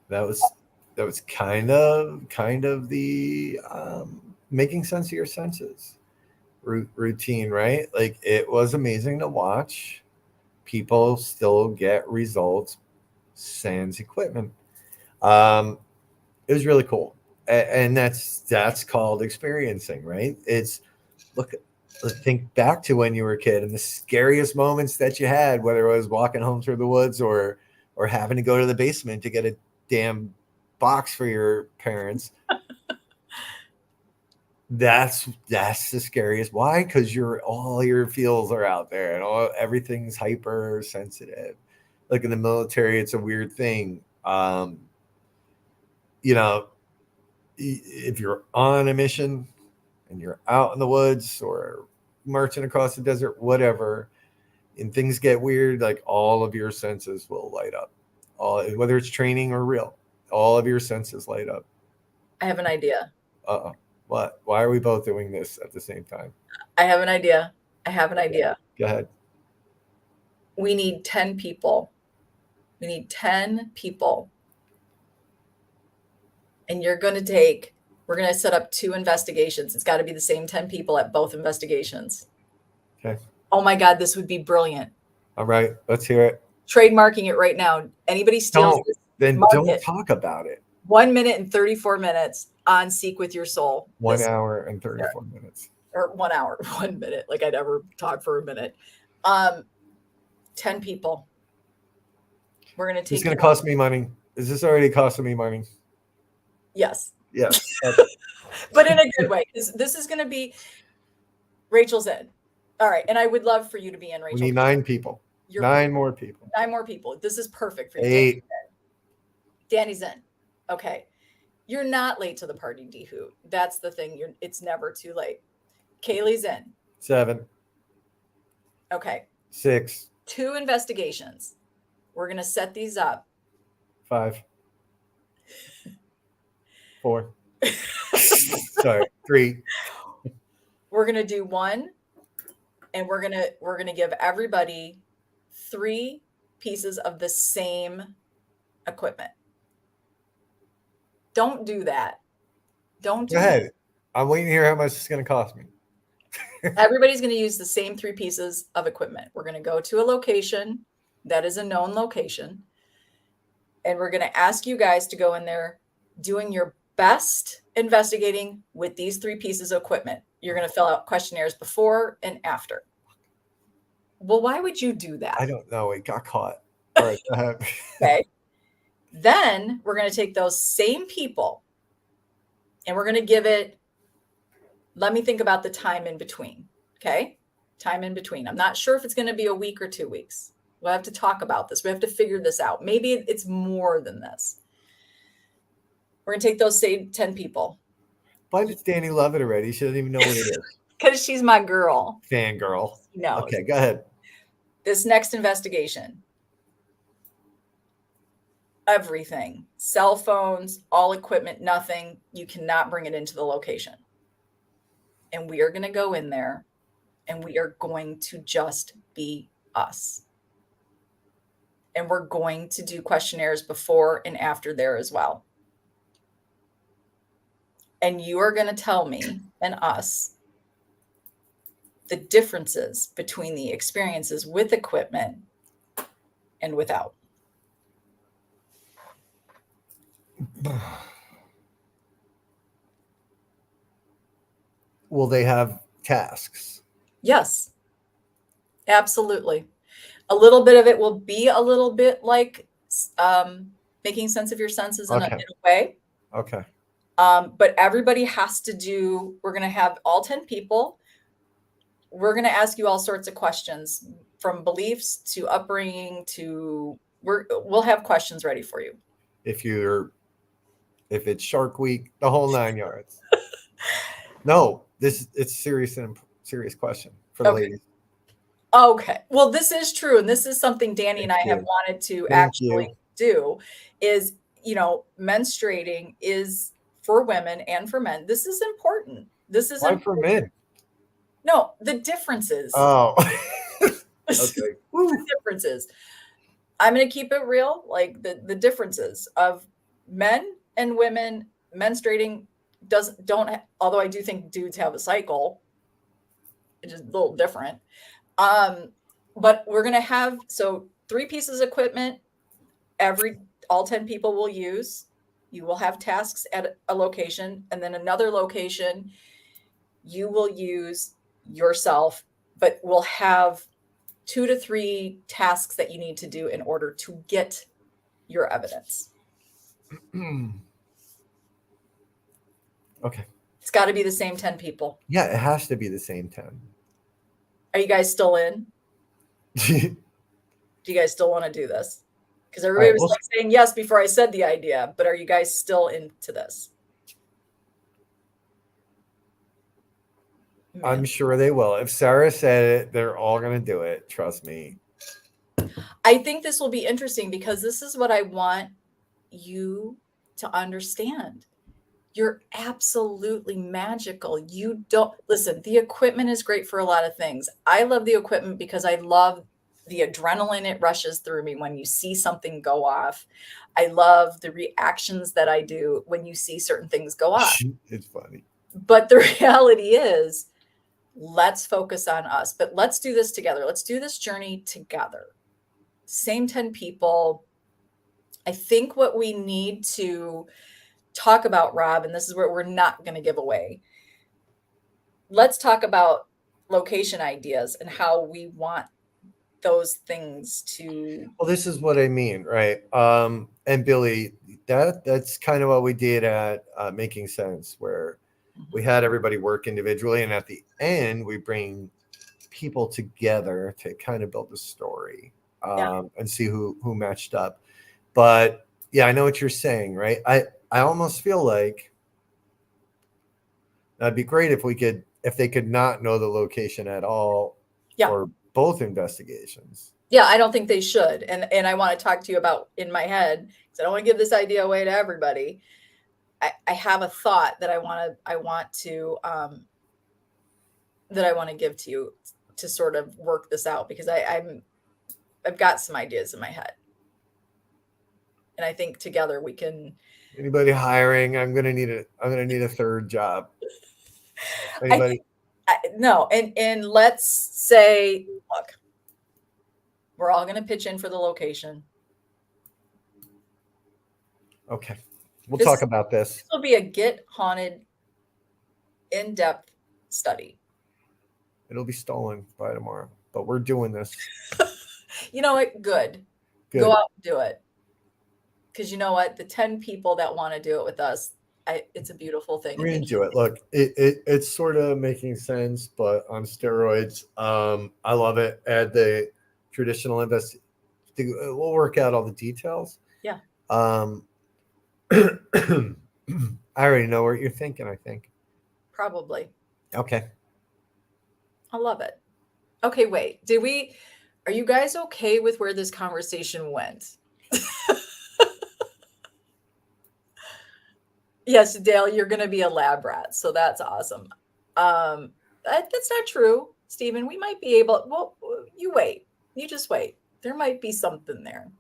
That was kind of the making sense of your senses routine, right? Like, it was amazing to watch. People still get results sans equipment. It was really cool, and that's called experiencing, right? It's look think back to when you were a kid and the scariest moments that you had, whether it was walking home through the woods or having to go to the basement to get a damn box for your parents. That's the scariest. Why? Because all your feels are out there and everything's hypersensitive. Like in the military, it's a weird thing. If you're on a mission and you're out in the woods or marching across the desert, whatever, and things get weird, like all of your senses will light up. Whether it's training or real, all of your senses light up. I have an idea. Uh-oh. What? Why are we both doing this at the same time? I have an idea. Go ahead. We need 10 people. We need 10 people. And we're going to set up 2 investigations. It's got to be the same 10 people at both investigations. Okay. Oh my God, this would be brilliant. All right, let's hear it. Trademarking it right now. Anybody steals this, then don't talk about it. 1 minute and 34 minutes on Seek with Your Soul. 1 hour and 34 minutes. Or 1 hour, 1 minute. Like I'd ever talk for a minute. 10 people. We're going to take. It's going to cost me money. Is this already costing me money? Yes. Yes. But in a good way. This is going to be Rachel's in. All right. And I would love for you to be in, Rachel. We need 9 people. 9 more people. 9 more people. This is perfect for you. 8. Danny's in. Okay. You're not late to the party, D-Hoot. That's the thing. It's never too late. Kaylee's in. 7. Okay. 6. 2 investigations. We're going to set these up. 5. 4. Sorry. 3. We're going to do 1, and we're going to give everybody 3 pieces of the same equipment. Don't do that. Don't do Go ahead. that. I'm waiting to hear how much it's going to cost me. Everybody's going to use the same 3 pieces of equipment. We're going to go to a location that is a known location, and we're going to ask you guys to go in there doing your best investigating with these 3 pieces of equipment. You're going to fill out questionnaires before and after. Well, why would you do that? I don't know. It got caught. All right. Okay. Then we're going to take those same people and we're going to give it, let me think about the time in between. Okay. time in between. I'm not sure if it's going to be a week or 2 weeks. We'll have to talk about this. We have to figure this out. Maybe it's more than this. We're going to take those, say, 10 people. Why does Danny love it already? She doesn't even know what it is. Because she's my girl. Fangirl. She knows. Okay, go ahead. This next investigation. Everything. Cell phones, all equipment, nothing. You cannot bring it into the location. And we are going to go in there and we are going to just be us. And we're going to do questionnaires before and after there as well. And you are going to tell me and us the differences between the experiences with equipment and without. Will they have tasks? Yes, absolutely. A little bit of it will be a little bit like making sense of your senses in a way. Okay. But everybody has to do, we're going to have all 10 people. We're going to ask you all sorts of questions, from beliefs to upbringing to, we'll have questions ready for you. If it's Shark Week, the whole 9 yards. No, it's serious question for the ladies. Okay. Well, this is true. And this is something Danny and I have wanted to actually do is, menstruating is for women and for men. This is important. This is why for men? No, the differences. Oh, okay. The differences. I'm going to keep it real. Like the differences of men and women menstruating although I do think dudes have a cycle, it's just a little different. But we're going to have, 3 pieces of equipment, all 10 people will use. You will have tasks at a location, and then another location you will use yourself, but we'll have 2 to 3 tasks that you need to do in order to get your evidence. Okay. It's got to be the same 10 people. Yeah, it has to be the same 10. Are you guys still in? Do you guys still want to do this? Because everybody was saying yes before I said the idea, but are you guys still into this? I'm sure they will. If Sarah said it, they're all going to do it. Trust me. I think this will be interesting because this is what I want you to understand. You're absolutely magical. You don't listen. The equipment is great for a lot of things. I love the equipment because I love the adrenaline it rushes through me when you see something go off. I love the reactions that I do when you see certain things go off. It's funny. But the reality is, let's focus on us. But let's do this together. Let's do this journey together. Same 10 people. I think what we need to talk about, Rob, and this is where we're not going to give away. Let's talk about location ideas and how we want those things to. Well, this is what I mean, right? And Billy, that's kind of what we did at Making Sense, where we had everybody work individually, and at the end, we bring people together to kind of build a story and see who matched up. But yeah, I know what you're saying, right? I almost feel like that'd be great if they could not know the location at all for both investigations. Yeah, I don't think they should. And I want to talk to you about in my head, because I don't want to give this idea away to everybody. I have a thought that I want to give to you to sort of work this out, because I've got some ideas in my head. And I think together we can. Anybody hiring? I'm gonna need a third job. Anybody? No, and let's say, look, we're all gonna pitch in for the location. Okay, we'll talk about this. This will be a Get Haunted in-depth study. It'll be stolen by tomorrow, but we're doing this. You know what? Good. Go out and do it. Because you know what? The 10 people that want to do it with us, It's a beautiful thing. Read into it. Look, it's sort of making sense, but on steroids. I love it. Add the traditional invest. We'll work out all the details. Yeah, Um, I already know what you're thinking. I think. probably. Okay. I love it. Okay, wait. Are you guys okay with where this conversation went? Yes, Dale, you're going to be a lab rat, so that's awesome. That's not true, Stephen. We might be able. Well, you wait. You just wait. There might be something there.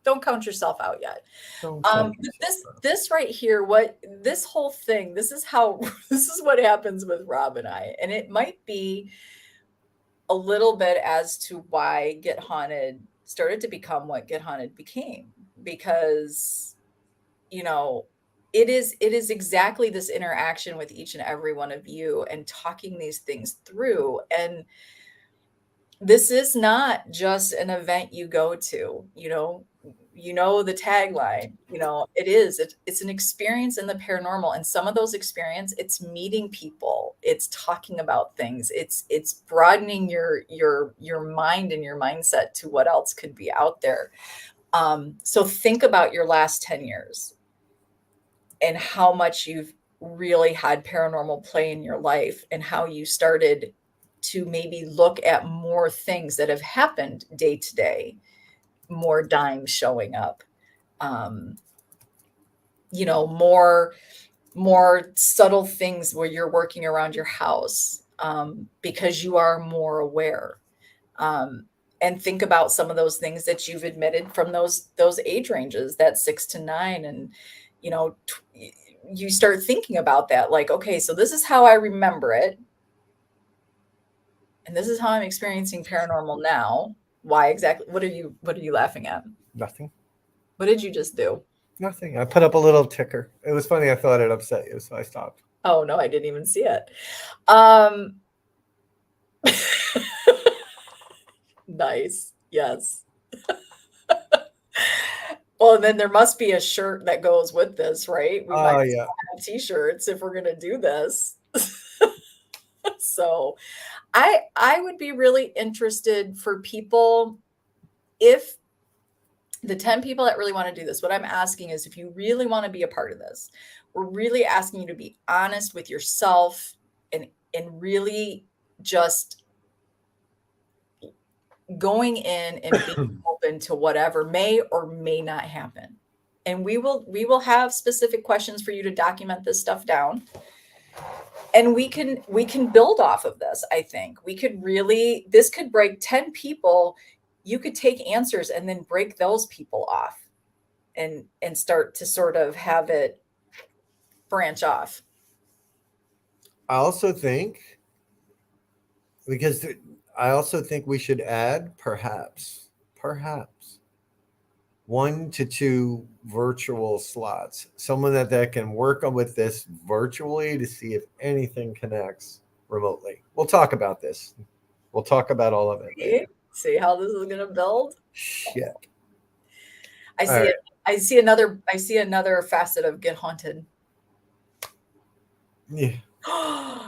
Don't count yourself out yet. Don't count But yourself out. this right here, this whole thing, this is how this is what happens with Rob and I, and it might be a little bit as to why Get Haunted started to become what Get Haunted became, because you know it is exactly this interaction with each and every one of you and talking these things through. And this is not just an event you go to, the tagline, it's an experience in the paranormal. And some of those experience, it's meeting people, it's talking about things, it's broadening your mind and your mindset to what else could be out there. So think about your last 10 years and how much you've really had paranormal play in your life, and how you started to maybe look at more things that have happened day to day, more dimes showing up, um, more subtle things where you're working around your house, because you are more aware. Um, and think about some of those things that you've admitted from those age ranges, that 6 to 9, and you know, you start thinking about that, like, okay, so this is how I remember it, and this is how I'm experiencing paranormal now. Why exactly? What are you laughing at? Nothing. What did you just do? Nothing. I put up a little ticker. It was funny. I thought it upset you, so I stopped. Oh no, I didn't even see it. Um, nice. Yes. Well, and then there must be a shirt that goes with this, right? We might Oh as yeah. well have t-shirts if we're gonna do this. So I would be really interested for people, if the 10 people that really want to do this, what I'm asking is, if you really want to be a part of this, we're really asking you to be honest with yourself, and really just going in and being open to whatever may or may not happen. And we will have specific questions for you to document this stuff down. And we can build off of this. I think this could break 10 people. You could take answers and then break those people off, and start to sort of have it branch off. I also think because I also think we should add perhaps 1 to 2 virtual slots. Someone that can work on with this virtually to see if anything connects remotely. We'll talk about this. We'll talk about all of it later. See how this is going to build. Shit. I All see right. it. I see another facet of Get Haunted. Yeah.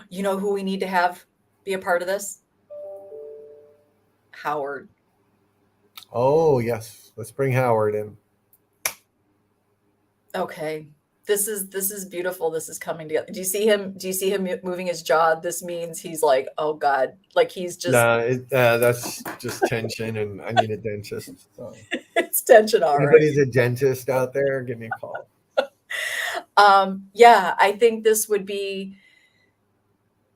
You know who we need to have be a part of this? Howard. Oh yes. Let's bring Howard in. Okay. This is beautiful. This is coming together. Do you see him moving his jaw? This means he's like, oh God, like he's just Nah, that's just tension, and I need a dentist. So. it's tension already. Anybody's a dentist out there, give me a call. Yeah, I think this would be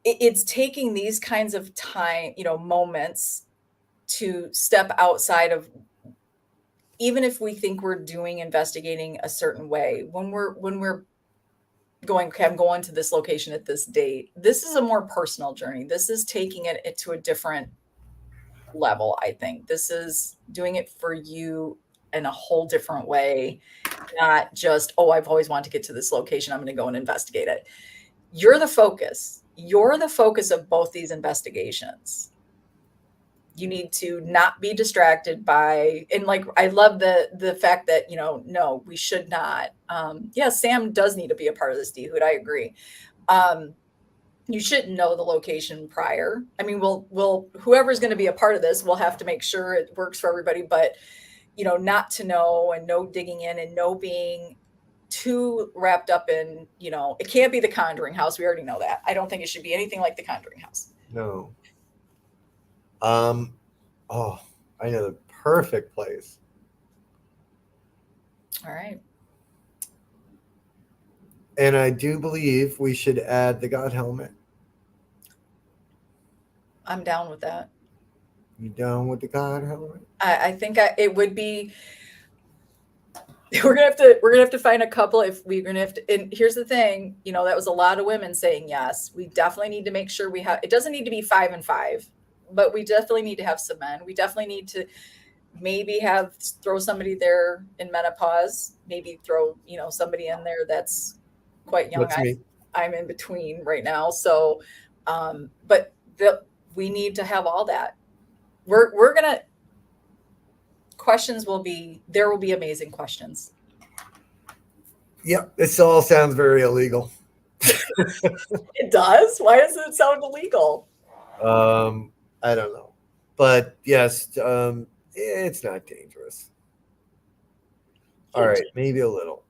it's taking these kinds of time, moments to step outside of, even if we think we're doing investigating a certain way, when we're going, okay, I'm going to this location at this date. This is a more personal journey. This is taking it to a different level. I think this is doing it for you in a whole different way, not just, oh, I've always wanted to get to this location, I'm going to go and investigate it. You're the focus of both these investigations. You need to not be distracted by, and like I love the fact that, no, we should not. Yeah, Sam does need to be a part of this, D Hood. I agree. Um, you shouldn't know the location prior. I mean, we'll whoever's going to be a part of this, we'll have to make sure it works for everybody, but not to know, and no digging in, and no being too wrapped up in, it can't be the Conjuring house. We already know that. I don't think it should be anything like the Conjuring house. No. Oh, I know the perfect place. All right. And I do believe we should add the God helmet. I'm down with that. You down with the God helmet? I think it would be. We're gonna have to find a couple. If we're gonna have to, and here's the thing, that was a lot of women saying yes. We definitely need to make sure we have. It doesn't need to be 5 and 5, but we definitely need to have some men. We definitely need to maybe throw somebody there in menopause. Maybe throw somebody in there that's quite young. What's me? I'm in between right now, so but we need to have all that. We're gonna questions will be there will be amazing questions. Yep, this all sounds very illegal. It does. Why does it sound illegal? I don't know, but yes, it's not dangerous. All right, maybe a little,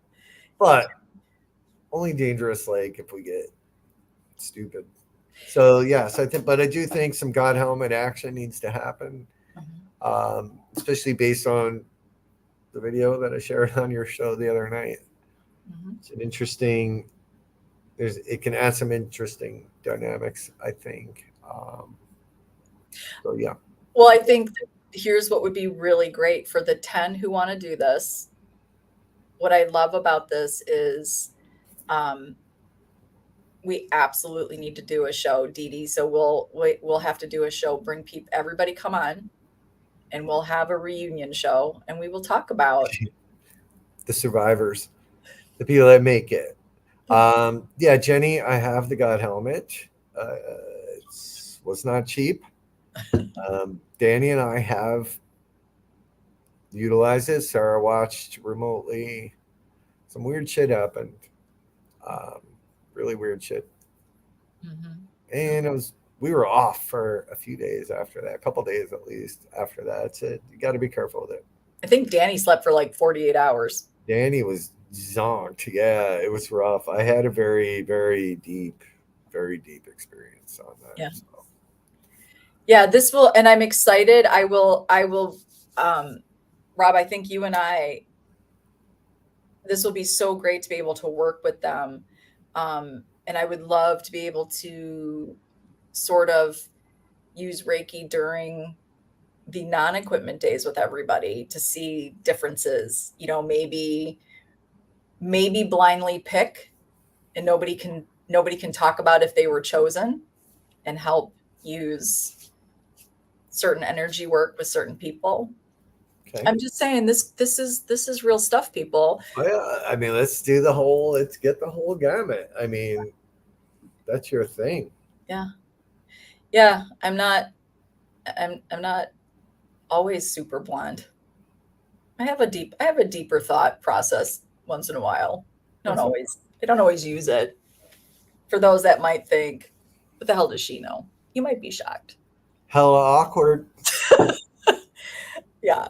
but only dangerous like if we get stupid. So yes, I think, but I do think some God helmet action needs to happen, especially based on the video that I shared on your show the other night. It's an interesting. It can add some interesting dynamics, I think. So yeah. Well, I think here's what would be really great for the 10 who want to do this. What I love about this is we absolutely need to do a show, Dee Dee. So we'll have to do a show, bring everybody come on, and we'll have a reunion show, and we will talk about the survivors, the people that make it. Yeah, Jenny, I have the God helmet. It was not cheap. Danny and I have utilized it. Sarah watched remotely. Some weird shit happened. Really weird shit. And we were off for a few days after that, a couple days at least after that. So you got to be careful with it. I think Danny slept for like 48 hours. Danny was zonked. Yeah, it was rough. I had a very, very deep experience on that. Yeah. So. Yeah, this will, and I'm excited. I will, Rob, I think you and I, this will be so great to be able to work with them. And I would love to be able to sort of use Reiki during the non-equipment days with everybody to see differences, maybe blindly pick, and nobody can talk about if they were chosen, and help use certain energy work with certain people. Okay. I'm just saying this is real stuff, people. Well, I mean, let's get the whole gamut. I mean, that's your thing. Yeah. I'm not always super blonde. I have a deeper thought process once in a while. I don't always use it. For those that might think, what the hell does she know? You might be shocked. Hella awkward. Yeah.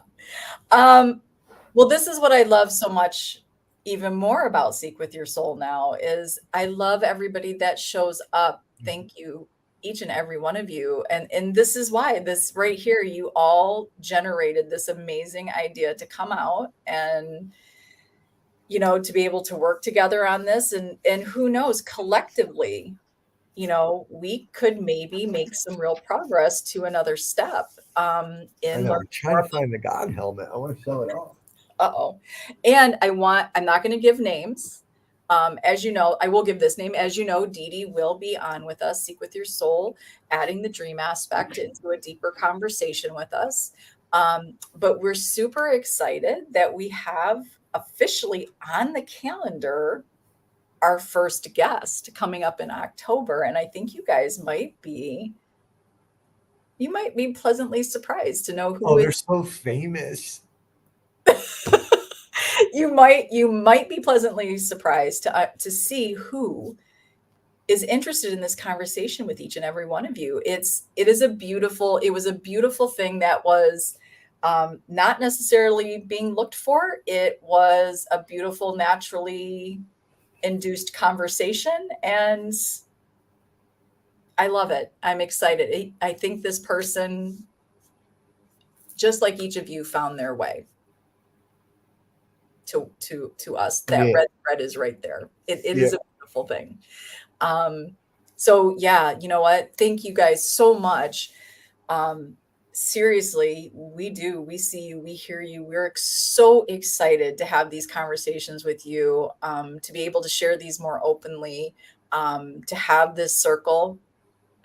Well, this is what I love so much even more about Seek with Your Soul now is I love everybody that shows up. Thank you, each and every one of you. And this is why this right here, you all generated this amazing idea to come out and, to be able to work together on this. And who knows, collectively, we could maybe make some real progress to another step. I'm trying to find the God helmet. I want to show it off. And I'm not going to give names. As you know, I will give this name. As you know, Dee Dee will be on with us, Seek with Your Soul, adding the dream aspect into a deeper conversation with us. But we're super excited that we have officially on the calendar our first guest coming up in October. And I think you guys might be You might be pleasantly surprised to know who Oh, is they're so famous. you might be pleasantly surprised to see who is interested in this conversation with each and every one of you. It was a beautiful thing that was not necessarily being looked for. It was a beautiful, naturally induced conversation, and I love it. I'm excited. I think this person, just like each of you, found their way to us. That Yeah, red thread is right there. It yeah, is a beautiful thing. Um, so yeah, you know what? Thank you guys so much. Um, Seriously, we see you, we hear you. We're so excited to have these conversations with you, to be able to share these more openly, to have this circle.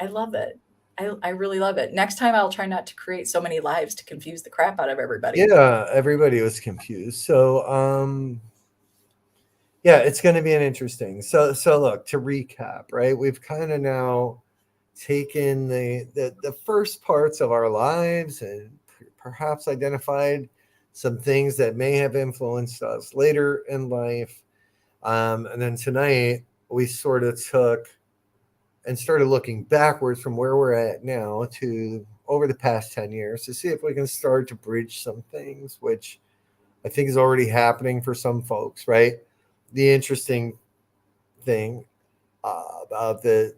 I love it. I really love it. Next time I'll try not to create so many lives to confuse the crap out of everybody. yeah. Everybody was confused. So, yeah, it's going to be an interesting. So look, to recap, right? We've kind of now taken the first parts of our lives and perhaps identified some things that may have influenced us later in life. And then tonight we sort of took and started looking backwards from where we're at now to over the past 10 years to see if we can start to bridge some things, which I think is already happening for some folks, right? The interesting thing about the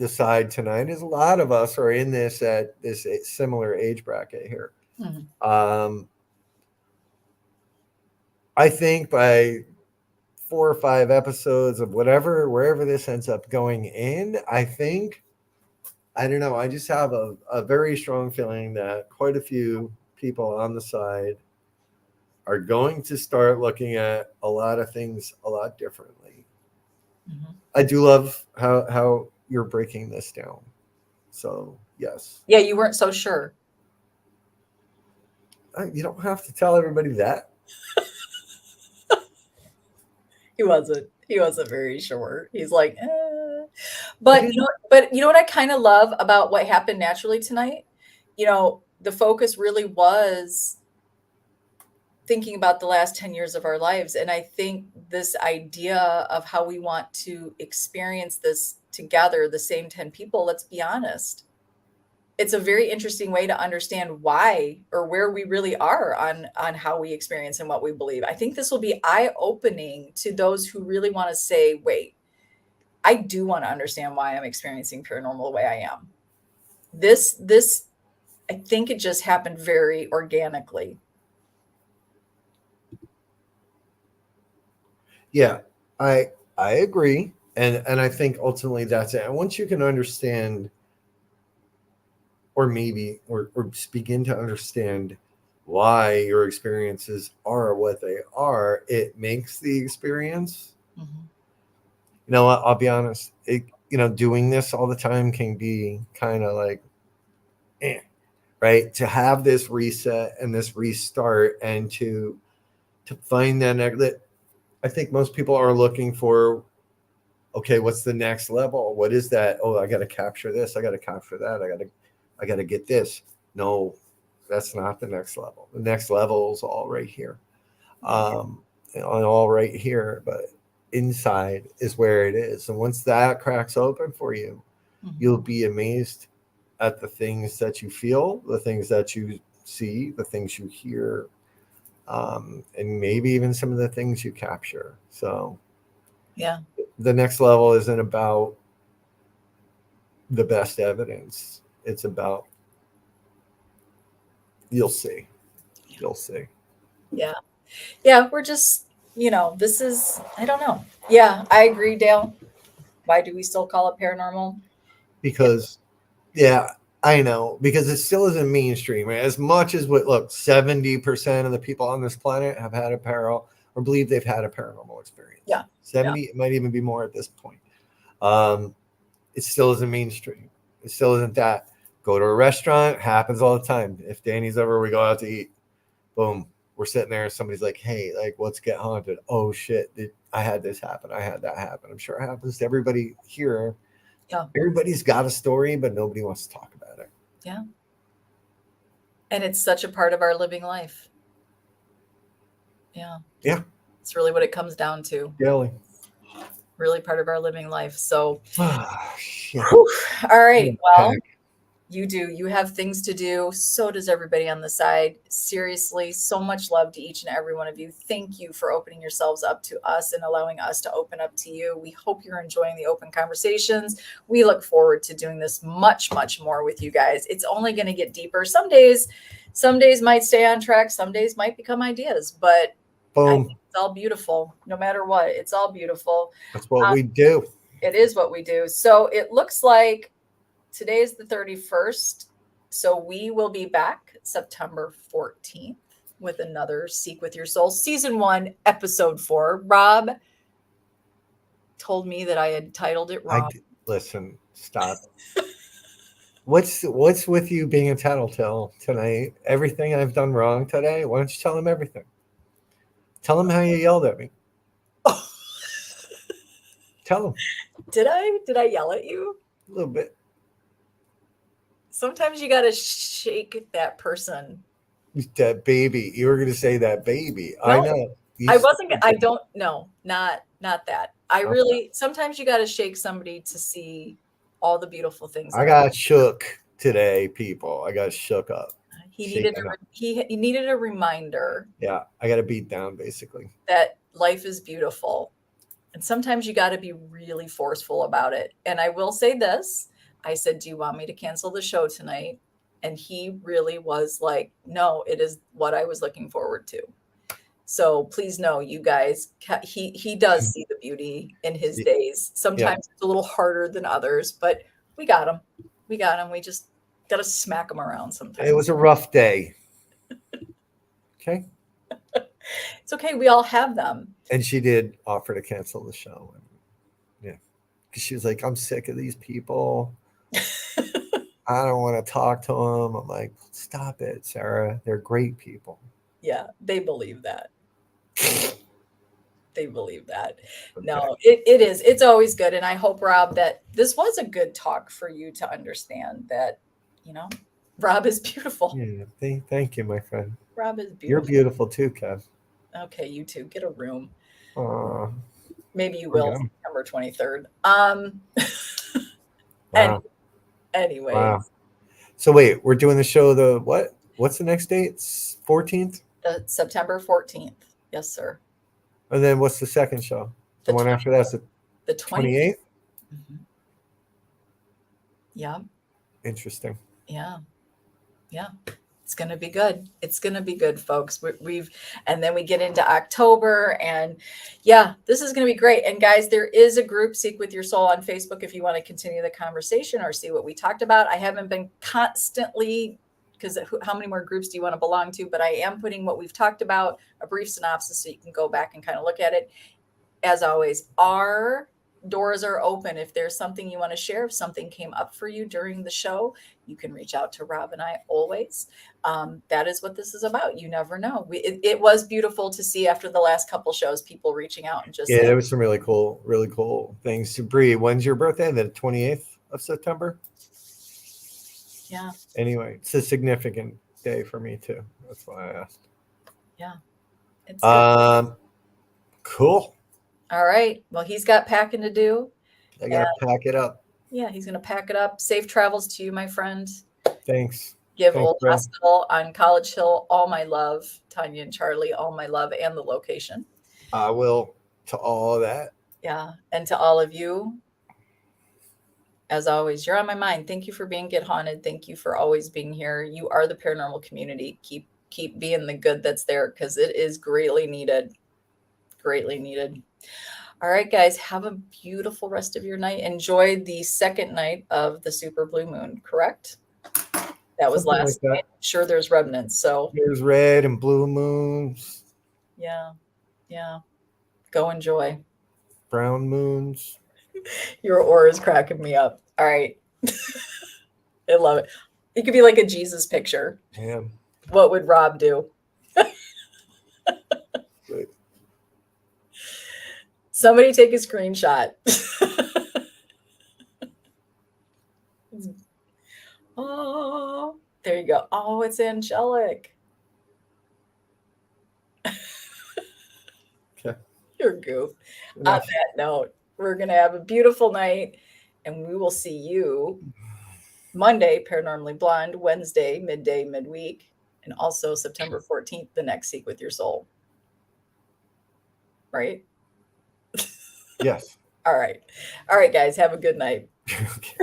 side tonight is a lot of us are in this at this similar age bracket here. Mhm. Um, I think by 4 or 5 episodes of whatever, wherever this ends up going in, I think, I don't know, I just have a very strong feeling that quite a few people on the side are going to start looking at a lot of things a lot differently. Mhm. I do love how you're breaking this down. So, yes. Yeah, you weren't so sure. You don't have to tell everybody that. He wasn't very sure. He's like, I but didn't. you know what I kind of love about what happened naturally tonight? The focus really was thinking about the last 10 years of our lives. And I think this idea of how we want to experience this together, the same 10 people, let's be honest. It's a very interesting way to understand why or where we really are on how we experience and what we believe. I think this will be eye-opening to those who really want to say, wait, I do want to understand why I'm experiencing paranormal the way I am. This I think it just happened very organically. Yeah, I agree, and I think ultimately that's it. And once you can understand, or maybe or begin to understand why your experiences are what they are, it makes the experience. Mhm. You know, I'll be honest. Doing this all the time can be kind of like, right? To have this reset and this restart, and to find that I think most people are looking for, okay, what's the next level? What is that? Oh, I got to capture this. I got to capture that. I got to get this. No, that's not the next level. The next level is all right here. Yeah. All right here, but inside is where it is. And once that cracks open for you, Mhm. you'll be amazed at the things that you feel, the things that you see, the things you hear, and maybe even some of the things you capture. So Yeah. the next level isn't about the best evidence. It's about, you'll see. You'll see. Yeah. Yeah. We're just, this is, I don't know. Yeah, I agree, Dale. Why do we still call it paranormal? It, Because, yeah, I know. Because it still isn't mainstream. Right? As much as what, look, 70% of the people on this planet have had a or believe they've had a paranormal experience. yeah. Yeah. 70, it might even be more at this point. Um, it still isn't mainstream. It still isn't that. Go to a restaurant, happens all the time. If Danny's over, we go out to eat. Boom, we're sitting there. Somebody's like, "Hey, like, let's get haunted." Oh shit! I had this happen. I had that happen. I'm sure it happens to everybody here. Yeah. Everybody's got a story, but nobody wants to talk about it. Yeah. And it's such a part of our living life. Yeah. Yeah. It's really what it comes down to. Really. Really part of our living life. So, Shit. all right. Well, Pack. you do. You have things to do. So does everybody on the side. Seriously, so much love to each and every one of you. Thank you for opening yourselves up to us and allowing us to open up to you. We hope you're enjoying the open conversations. We look forward to doing this much, much more with you guys. It's only going to get deeper. Some days might stay on track. Some days might become ideas, but I Boom. think it's all beautiful. No matter what, it's all beautiful. That's what we do. It is what we do. So it looks like today is the 31st. So we will be back September 14th with another Seek with Your Soul, season 1, episode 4. Rob told me that I had titled it wrong. Listen, stop. What's with you being a tattletale tonight? Everything I've done wrong today? Why don't you tell him everything? Tell him how you yelled at me. Tell him. Did I yell at you? A little bit. Sometimes you got to shake that person. That baby. You were going to say that baby. No, I know. I wasn't. I don't know. Not that. I Okay. really, sometimes you got to shake somebody to see all the beautiful things. I got shook today, people. I got shook up. He needed a reminder. Yeah, I got a beat down basically. That life is beautiful. And sometimes you got to be really forceful about it. And I will say this. I said, do you want me to cancel the show tonight? And he really was like, no, it is what I was looking forward to. So please know, you guys, he does see the beauty in his days. Sometimes it's a little harder than others, but we got him. We just got to smack him around sometimes. It was a rough day. Okay. It's okay. We all have them. And she did offer to cancel the show. Yeah. Because she was like, I'm sick of these people. I don't want to talk to them. I'm like, stop it, Sarah. They're great people. Yeah, they believe that. They believe that. Okay. No, it is. It's always good. And I hope, Rob, that this was a good talk for you to understand that, Rob is beautiful. Yeah, thank you, my friend. Rob is beautiful. You're beautiful too, Kev. Okay, you too. Get a room. Maybe you will September 23rd. Wow. Anyways. Wow. So wait, we're doing the show the what? What's the next date? 14th? September 14th. Yes, sir. And then what's the second show? The one after that's the 28th. Mm-hmm. Yeah. Interesting. Yeah. It's going to be good. It's going to be good, folks. And then we get into October, and yeah, this is going to be great. And guys, there is a group, Seek with Your Soul, on Facebook if you want to continue the conversation or see what we talked about. I haven't been constantly, because how many more groups do you want to belong to? But I am putting what we've talked about, a brief synopsis, so you can go back and kind of look at it. As always, our doors are open. If there's something you want to share, if something came up for you during the show, you can reach out to Rob and I always. That is what this is about. You never know. It was beautiful to see after the last couple shows, people reaching out and just there was some really cool things. Bree, when's your birthday? The 28th of September? Yeah. Anyway, it's a significant day for me too. That's why I asked. Yeah. It's good. Cool. All right. Well, he's got packing to do. I got to pack it up. Yeah, he's going to pack it up. Safe travels to you, my friend. Thanks. Give Old Hospital on College Hill all my love. Tanya and Charlie, all my love, and the location. I will to all of that. Yeah. And to all of you, as always, you're on my mind. Thank you for being Get Haunted. Thank you for always being here. You are the paranormal community. Keep being the good that's there, because it is greatly needed. Greatly needed. All right, guys, have a beautiful rest of your night. Enjoy the second night of the super blue moon, correct? That was Something last like that. night. I'm sure there's remnants. So there's red and blue moons. Yeah. Go enjoy. Brown moons. Your aura is cracking me up. All right. I love it. It could be like a Jesus picture. Yeah. What would Rob do? Somebody take a screenshot. Oh, there you go. go, oh, it's angelic. Okay. You're a goof. On Enough. that note, we're going to have a beautiful night, and we will see you Monday, Paranormally Blonde, Wednesday, midday, midweek, and also September 14th, The Next Seek with Your Soul. Right? Yes. All right. All right, guys. Have a good night. Okay.